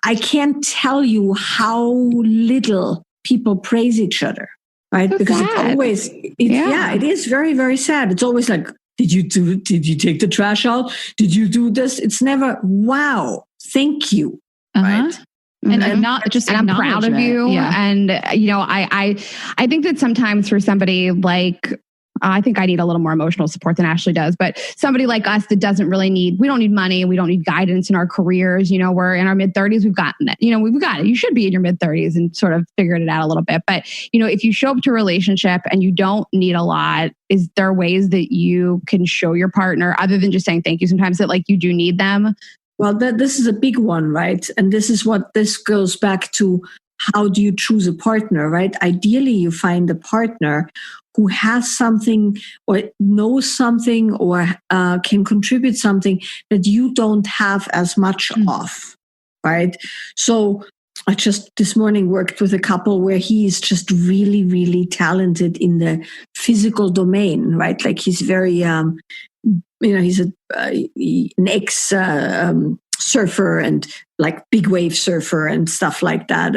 I can't tell you how little people praise each other, right? So because sad. It's always, it is very, very sad. It's always like, did you take the trash out? Did you do this? It's never, wow, thank you. Uh-huh. Right. And not just, and I'm proud of you. Yeah. And I think that sometimes for somebody like, I think I need a little more emotional support than Ashley does, but somebody like us that we don't need money, we don't need guidance in our careers. We're in our mid-30s, we've gotten it. We've got it. You should be in your mid-30s and sort of figured it out a little bit. But, if you show up to a relationship and you don't need a lot, is there ways that you can show your partner, other than just saying thank you sometimes, that like you do need them? Well, this is a big one, right? And this goes back to, how do you choose a partner, right? Ideally, you find a partner who has something or knows something or can contribute something that you don't have as much of, right? So I just this morning worked with a couple where he's just really, really talented in the physical domain, right? Like he's very, he's an ex surfer and like big wave surfer and stuff like that.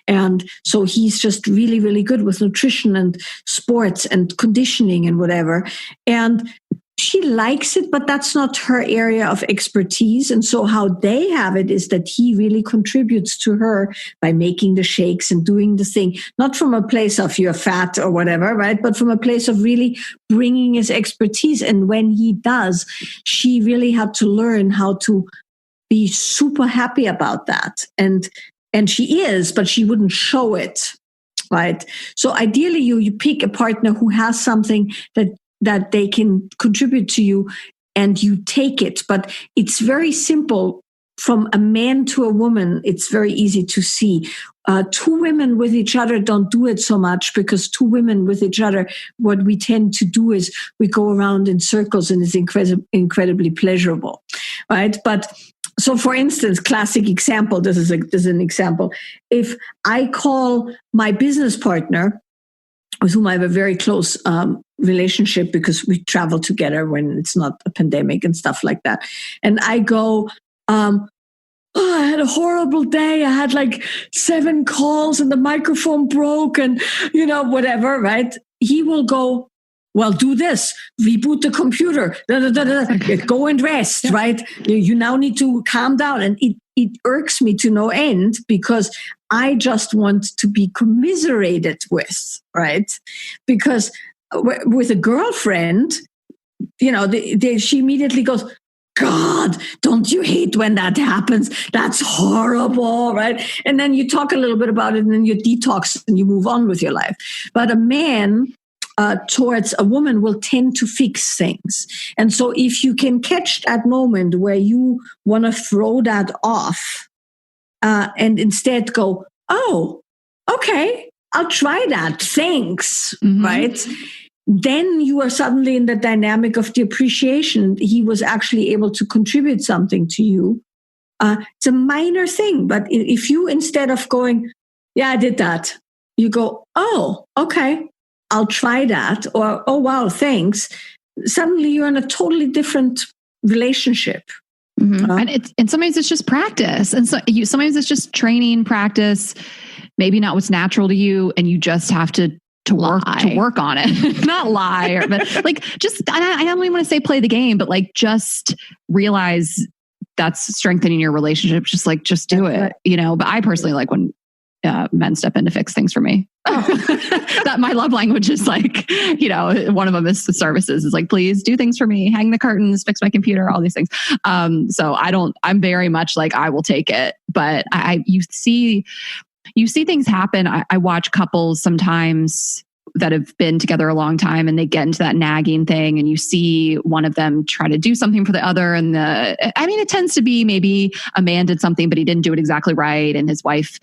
And so he's just really, really good with nutrition and sports and conditioning and whatever. And she likes it, but that's not her area of expertise. And so how they have it is that he really contributes to her by making the shakes and doing the thing, not from a place of you're fat or whatever, right? But from a place of really bringing his expertise. And when he does, she really had to learn how to be super happy about that. And she is, but she wouldn't show it, right? So ideally you pick a partner who has something that they can contribute to you and you take it. But it's very simple. From a man to a woman, it's very easy to see. Two women with each other don't do it so much, because two women with each other, what we tend to do is we go around in circles and it's incredibly pleasurable, right? But so, for instance, classic example, this is an example. If I call my business partner, with whom I have a very close relationship because we travel together when it's not a pandemic and stuff like that, and I go, I had a horrible day. I had like 7 calls and the microphone broke and, whatever, right? He will go, well, do this, reboot the computer, go and rest, right? You now need to calm down. And it irks me to no end, because I just want to be commiserated with, right? Because with a girlfriend, she immediately goes, God, don't you hate when that happens? That's horrible, right? And then you talk a little bit about it and then you detox and you move on with your life. But a man towards a woman will tend to fix things. And so if you can catch that moment where you want to throw that off and instead go, oh, okay, I'll try that. Thanks, right? Then you are suddenly in the dynamic of the appreciation. He was actually able to contribute something to you. It's a minor thing, but if you, instead of going, yeah, I did that, you go, oh, okay, I'll try that, or, oh, wow, thanks. Suddenly you're in a totally different relationship. And sometimes it's just practice. And so sometimes it's just training, practice, maybe not what's natural to you. And you just have to work on it, not lie, but like, just, I don't even want to say play the game, but like, just realize that's strengthening your relationship. Just do it, but I personally like when men step in to fix things for me. That my love language is like, one of them is the services, is like, please do things for me, hang the curtains, fix my computer, all these things. So I'm very much like, I will take it, but you see things happen. I watch couples sometimes that have been together a long time and they get into that nagging thing and you see one of them try to do something for the other. And it tends to be maybe a man did something, but he didn't do it exactly right. And his wife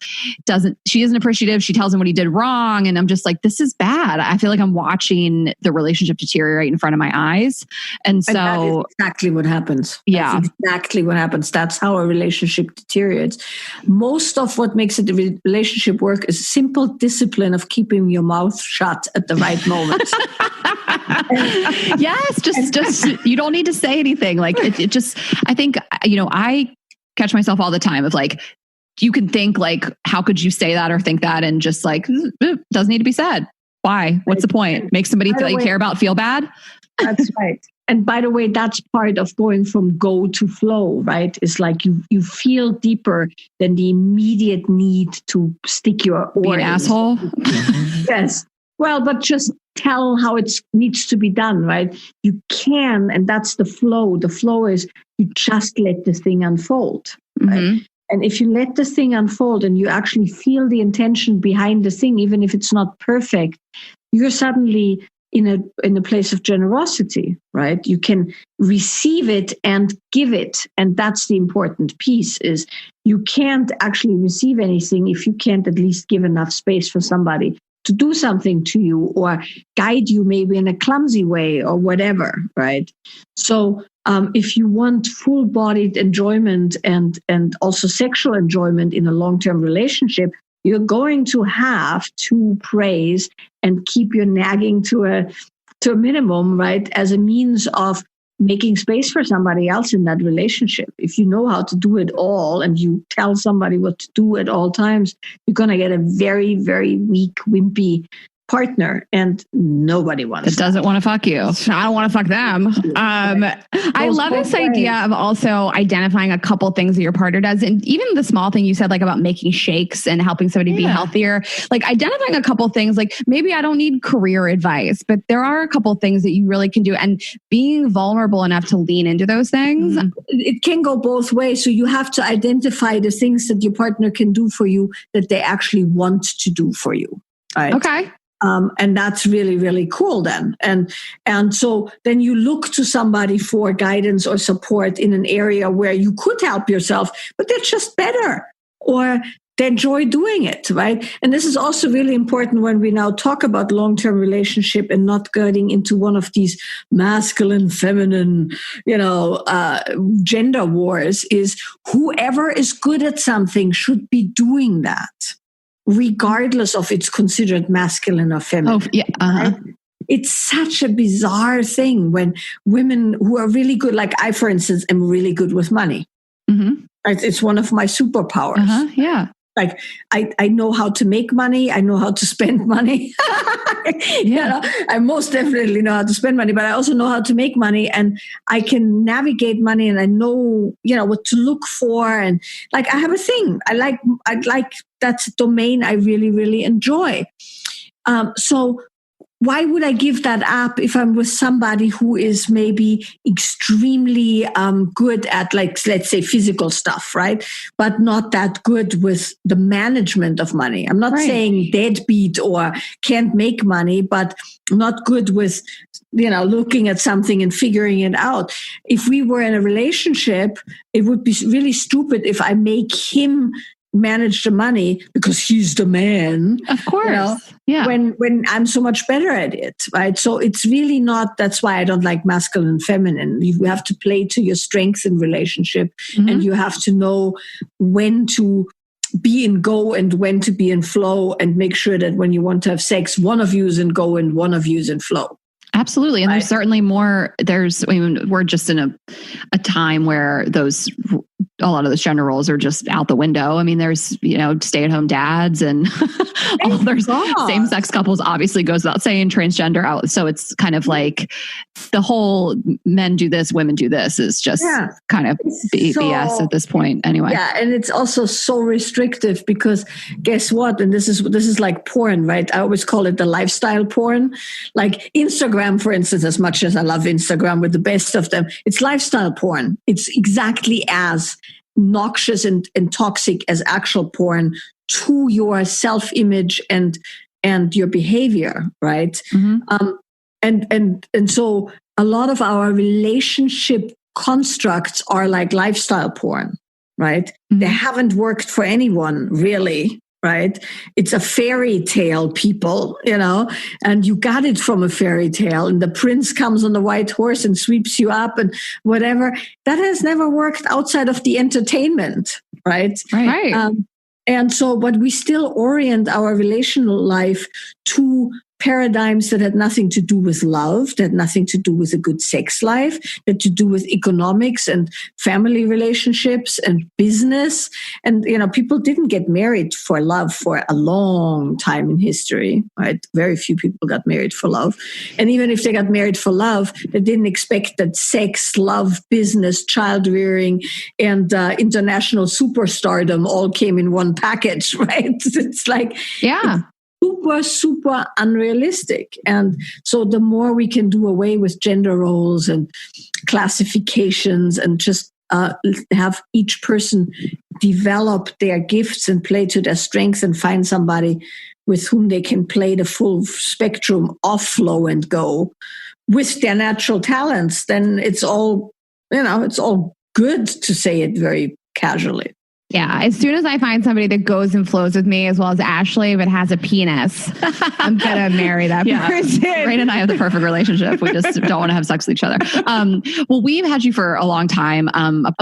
she isn't appreciative. She tells him what he did wrong. And I'm just like, this is bad. I feel like I'm watching the relationship deteriorate in front of my eyes. And so that is exactly what happens. Yeah. That's exactly what happens. That's how a relationship deteriorates. Most of what makes a relationship work is simple discipline of keeping your mouth shut at the right moment. Yes, just you don't need to say anything. Like it just, I think, I catch myself all the time of like, you can think like, how could you say that or think that? And just like, doesn't need to be said. Why? What's the point? Make somebody that you care about feel bad? That's right. And by the way, that's part of going from go to flow, right? It's like you feel deeper than the immediate need to stick your oar Be an asshole. Yes. Well, but just tell how it needs to be done, right? You can, and that's the flow. The flow is you just let the thing unfold, right? Mm-hmm. And if you let the thing unfold and you actually feel the intention behind the thing, even if it's not perfect, you're suddenly in a place of generosity, right? You can receive it and give it. And that's the important piece is you can't actually receive anything if you can't at least give enough space for somebody to do something to you or guide you maybe in a clumsy way or whatever, right? So if you want full-bodied enjoyment and also sexual enjoyment in a long-term relationship, you're going to have to praise and keep your nagging to a minimum, right? As a means of making space for somebody else in that relationship. If you know how to do it all and you tell somebody what to do at all times, you're going to get a very, very weak, wimpy partner, and nobody wants that. Doesn't want to fuck you. I don't want to fuck them. I love this idea of also identifying a couple things that your partner does, and even the small thing you said, like about making shakes and helping somebody be healthier. Like identifying a couple things, like maybe I don't need career advice, but there are a couple things that you really can do, and being vulnerable enough to lean into those things. Mm-hmm. It can go both ways. So you have to identify the things that your partner can do for you that they actually want to do for you. Right? Okay. And that's really, really cool then. And so then you look to somebody for guidance or support in an area where you could help yourself, but they're just better or they enjoy doing it, right? And this is also really important when we now talk about long-term relationship and not getting into one of these masculine, feminine, gender wars, is whoever is good at something should be doing that, regardless of it's considered masculine or feminine. Oh, yeah. Uh-huh. Right? It's such a bizarre thing when women who are really good, like I, for instance, am really good with money. Mm-hmm. It's one of my superpowers. Uh-huh. Yeah. Like I know how to make money. I know how to spend money. I most definitely know how to spend money, but I also know how to make money, and I can navigate money, and I know, what to look for. And like, I have a thing. I like that's a domain I really, really enjoy. So why would I give that up if I'm with somebody who is maybe extremely good at, like, let's say physical stuff, right? But not that good with the management of money. I'm not saying deadbeat or can't make money, but not good with, looking at something and figuring it out. If we were in a relationship, it would be really stupid if I make him manage the money because he's the man. Of course. Yeah. When I'm so much better at it, right? So it's really not, that's why I don't like masculine and feminine. You have to play to your strengths in relationship, and you have to know when to be in go and when to be in flow, and make sure that when you want to have sex, one of you is in go and one of you is in flow. Absolutely. And there's certainly more, we're just in a time where a lot of those gender roles are just out the window. I mean, there's, stay-at-home dads and there's same-sex couples, obviously goes without saying, transgender out. So it's kind of like the whole men do this, women do this is just kind of BS at this point anyway. Yeah. And it's also so restrictive because guess what? And this is like porn, right? I always call it the lifestyle porn. Like Instagram, for instance, as much as I love Instagram with the best of them, it's lifestyle porn. It's exactly as noxious and toxic as actual porn to your self-image and and your behavior, right? And so a lot of our relationship constructs are like lifestyle porn, right? They haven't worked for anyone really, right? It's a fairy tale, people, and you got it from a fairy tale, and the prince comes on the white horse and sweeps you up and whatever. That has never worked outside of the entertainment, right? And so, but we still orient our relational life to paradigms that had nothing to do with love, that had nothing to do with a good sex life, that had to do with economics and family relationships and business. And, people didn't get married for love for a long time in history, right? Very few people got married for love. And even if they got married for love, they didn't expect that sex, love, business, child rearing, and international superstardom all came in one package, right? It's like, super unrealistic. And so the more we can do away with gender roles and classifications and just have each person develop their gifts and play to their strengths and find somebody with whom they can play the full spectrum of flow and go with their natural talents, then it's all good, to say it very casually. Yeah, as soon as I find somebody that goes and flows with me, as well as Ashley, but has a penis, I'm gonna marry that person. Rayna and I have the perfect relationship. We just don't want to have sex with each other. Well, we've had you for a long time.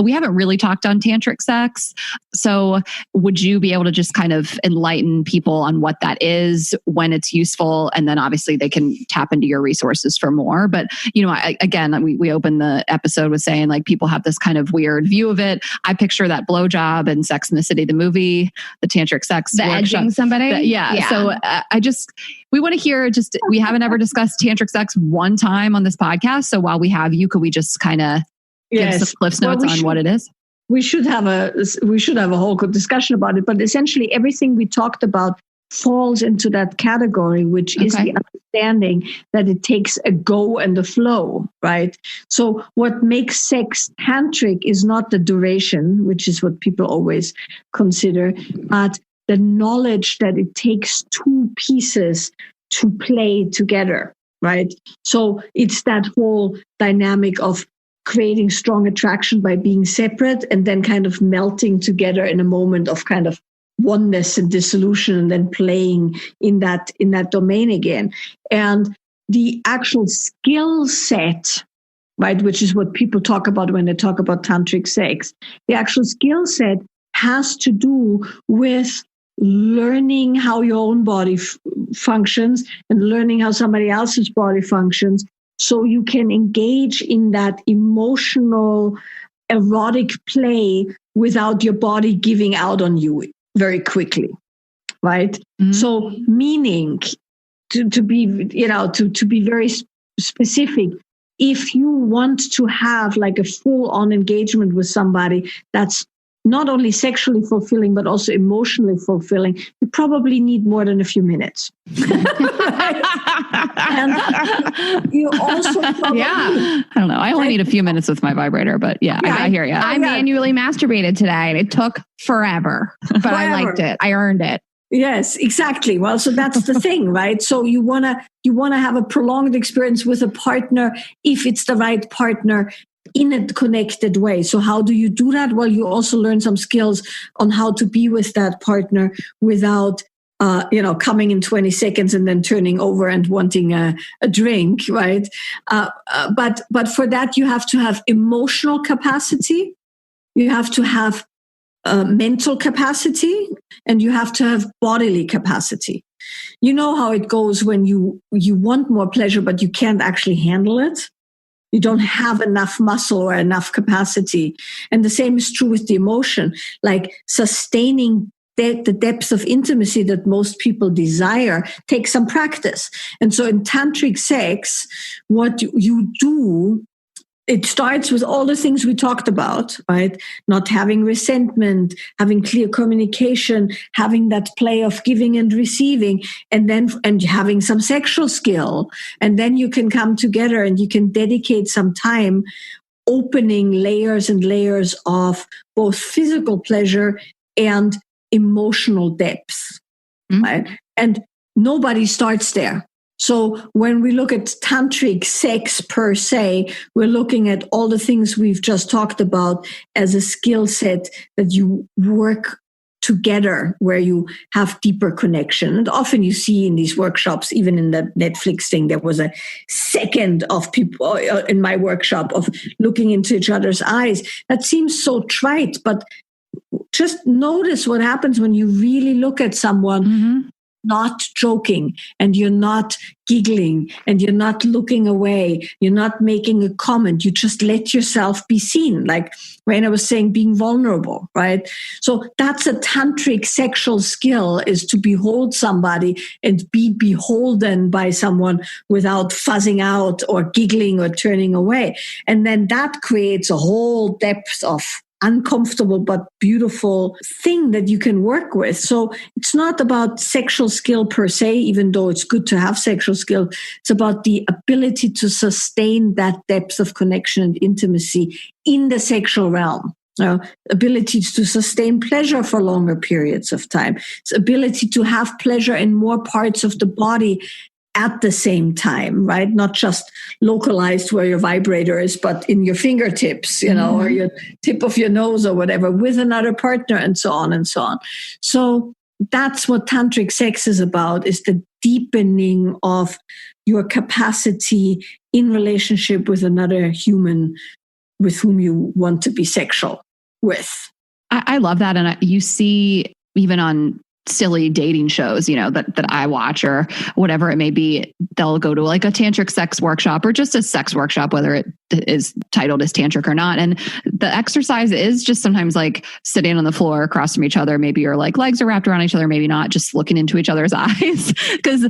We haven't really talked on tantric sex. So would you be able to just kind of enlighten people on what that is, when it's useful, and then obviously they can tap into your resources for more. But, we opened the episode with saying like people have this kind of weird view of it. I picture that blowjob and Sex and the City, the movie, the tantric sex, the workshop. Edging somebody. So we want to hear, we haven't ever discussed tantric sex one time on this podcast. So while we have you, could we just kind of give some Cliff's Notes on what it is? We should have a whole discussion about it, but essentially everything we talked about falls into that category, which is the understanding that it takes a go and a flow, right? So what makes sex tantric is not the duration, which is what people always consider, but the knowledge that it takes two pieces to play together, right? So it's that whole dynamic of creating strong attraction by being separate and then kind of melting together in a moment of kind of oneness and dissolution, and then playing in that domain again. And the actual skill set, right, which is what people talk about when they talk about tantric sex, the actual skill set has to do with learning how your own body functions and learning how somebody else's body functions, so you can engage in that emotional, erotic play without your body giving out on you very quickly, right? So meaning to be very specific, if you want to have like a full-on engagement with somebody that's not only sexually fulfilling, but also emotionally fulfilling, you probably need more than a few minutes. And you also probably, I don't know. I only need a few minutes with my vibrator, but I hear you. I manually masturbated today and it took forever, but I liked it. I earned it. Yes, exactly. Well, so that's the thing, right? So you want to have a prolonged experience with a partner, if it's the right partner, in a connected way. So how do you do that? Well, you also learn some skills on how to be with that partner without, coming in 20 seconds and then turning over and wanting a drink, right? But for that, you have to have emotional capacity. You have to have mental capacity, and you have to have bodily capacity. You know how it goes when you want more pleasure, but you can't actually handle it. You don't have enough muscle or enough capacity. And the same is true with the emotion, like sustaining the depth of intimacy that most people desire takes some practice. And so in tantric sex, what you do, it starts with all the things we talked about, right? Not having resentment, having clear communication, having that play of giving and receiving, and having some sexual skill. And then you can come together and you can dedicate some time opening layers and layers of both physical pleasure and emotional depth, right? And nobody starts there. So when we look at tantric sex per se, we're looking at all the things we've just talked about as a skill set that you work together, where you have deeper connection. And often you see in these workshops, even in the Netflix thing, there was a second of people in my workshop of looking into each other's eyes. That seems so trite, but just notice what happens when you really look at someone, not joking, and you're not giggling, and you're not looking away, you're not making a comment, you just let yourself be seen, like Rayna was saying, being vulnerable, right? So that's a tantric sexual skill, is to behold somebody and be beholden by someone without fuzzing out or giggling or turning away. And then that creates a whole depth of uncomfortable but beautiful thing that you can work with. So it's not about sexual skill per se, even though it's good to have sexual skill. It's about the ability to sustain that depth of connection and intimacy in the sexual realm. Ability to sustain pleasure for longer periods of time. It's ability to have pleasure in more parts of the body at the same time, right? Not just localized where your vibrator is, but in your fingertips, or your tip of your nose or whatever, with another partner, and so on and so on. So that's what tantric sex is about, is the deepening of your capacity in relationship with another human with whom you want to be sexual with. I love that. And you see, even on silly dating shows, that I watch or whatever it may be, they'll go to like a tantric sex workshop or just a sex workshop, whether it is titled as tantric or not. And the exercise is just sometimes like sitting on the floor across from each other. Maybe your like legs are wrapped around each other, maybe not, just looking into each other's eyes. Because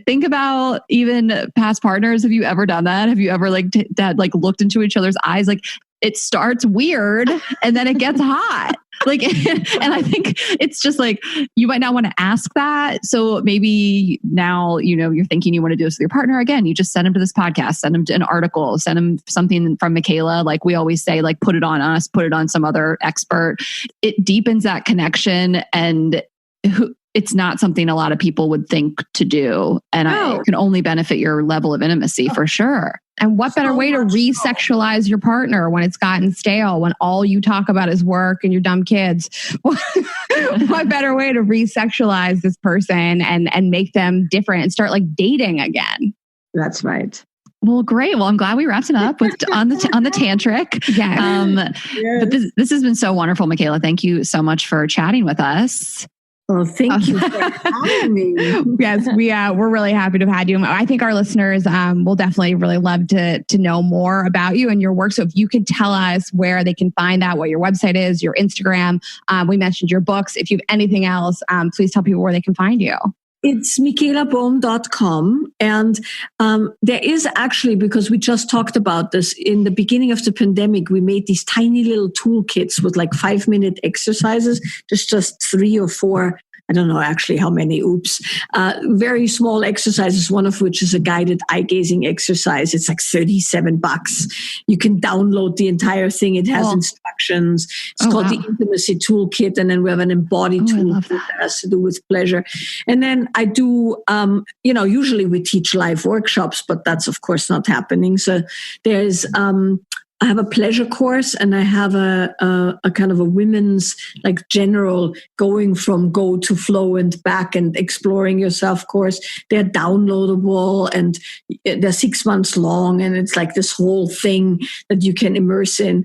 think about even past partners. Have you ever done that? Have you ever looked into each other's eyes? Like, it starts weird and then it gets hot. And I think it's just like, you might not want to ask that. So maybe now, you're thinking you want to do this with your partner. Again, you just send them to this podcast, send them to an article, send them something from Michaela. Like we always say, like, put it on us, put it on some other expert. It deepens that connection, and it's not something a lot of people would think to do. And it can only benefit your level of intimacy for sure. And what better way to re-sexualize your partner when it's gotten stale, when all you talk about is work and your dumb kids? What better way to re-sexualize this person and make them different and start like dating again? That's right. Well, great. Well, I'm glad we wrapped it up with on the tantric. Yes. But this has been so wonderful, Michaela. Thank you so much for chatting with us. Oh, thank you for having me. Yes, we're really happy to have had you. I think our listeners will definitely really love to know more about you and your work. So if you could tell us where they can find that, what your website is, your Instagram. We mentioned your books. If you have anything else, please tell people where they can find you. It's michaelaboehm.com. And there is actually, because we just talked about this, in the beginning of the pandemic, we made these tiny little toolkits with like 5-minute exercises. There's just 3 or 4. I don't know actually how many, very small exercises, one of which is a guided eye gazing exercise. It's like $37. You can download the entire thing. It has instructions. It's called the Intimacy Toolkit. And then we have an embodied toolkit that has to do with pleasure. And then I do, usually we teach live workshops, but that's of course not happening. So there's, I have a pleasure course, and I have a kind of a women's like general going from go to flow and back and exploring yourself course. They're downloadable and they're 6 months long, and it's like this whole thing that you can immerse in.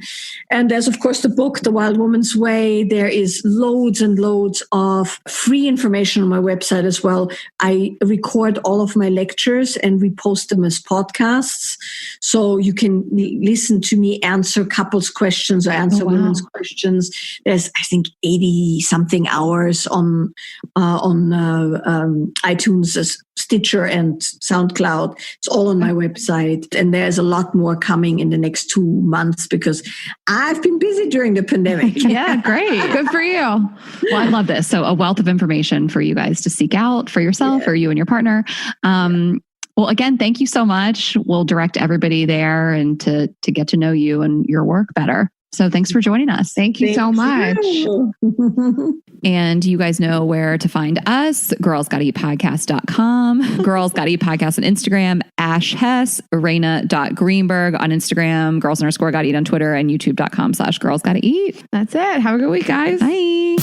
And there's of course the book, The Wild Woman's Way. There is loads and loads of free information on my website as well. I record all of my lectures and we post them as podcasts. So you can listen to me answer couples questions or answer women's questions. There's, I think, 80 something hours on iTunes, Stitcher, and SoundCloud. It's all on my website. And there's a lot more coming in the next 2 months because I've been busy during the pandemic. Yeah, great. Good for you. Well, I love this. So a wealth of information for you guys to seek out for yourself, for you and your partner. Well, again, thank you so much. We'll direct everybody there and to get to know you and your work better. So thanks for joining us. Thank you so much. And you guys know where to find us. girlsgottaeatpodcast.com, Girls Gotta Eat Podcast on Instagram, Ash Hess, Rayna.Greenberg on Instagram, girls_gotta eat on Twitter, and youtube.com/girlsgottaeat. That's it. Have a good week, guys. Bye.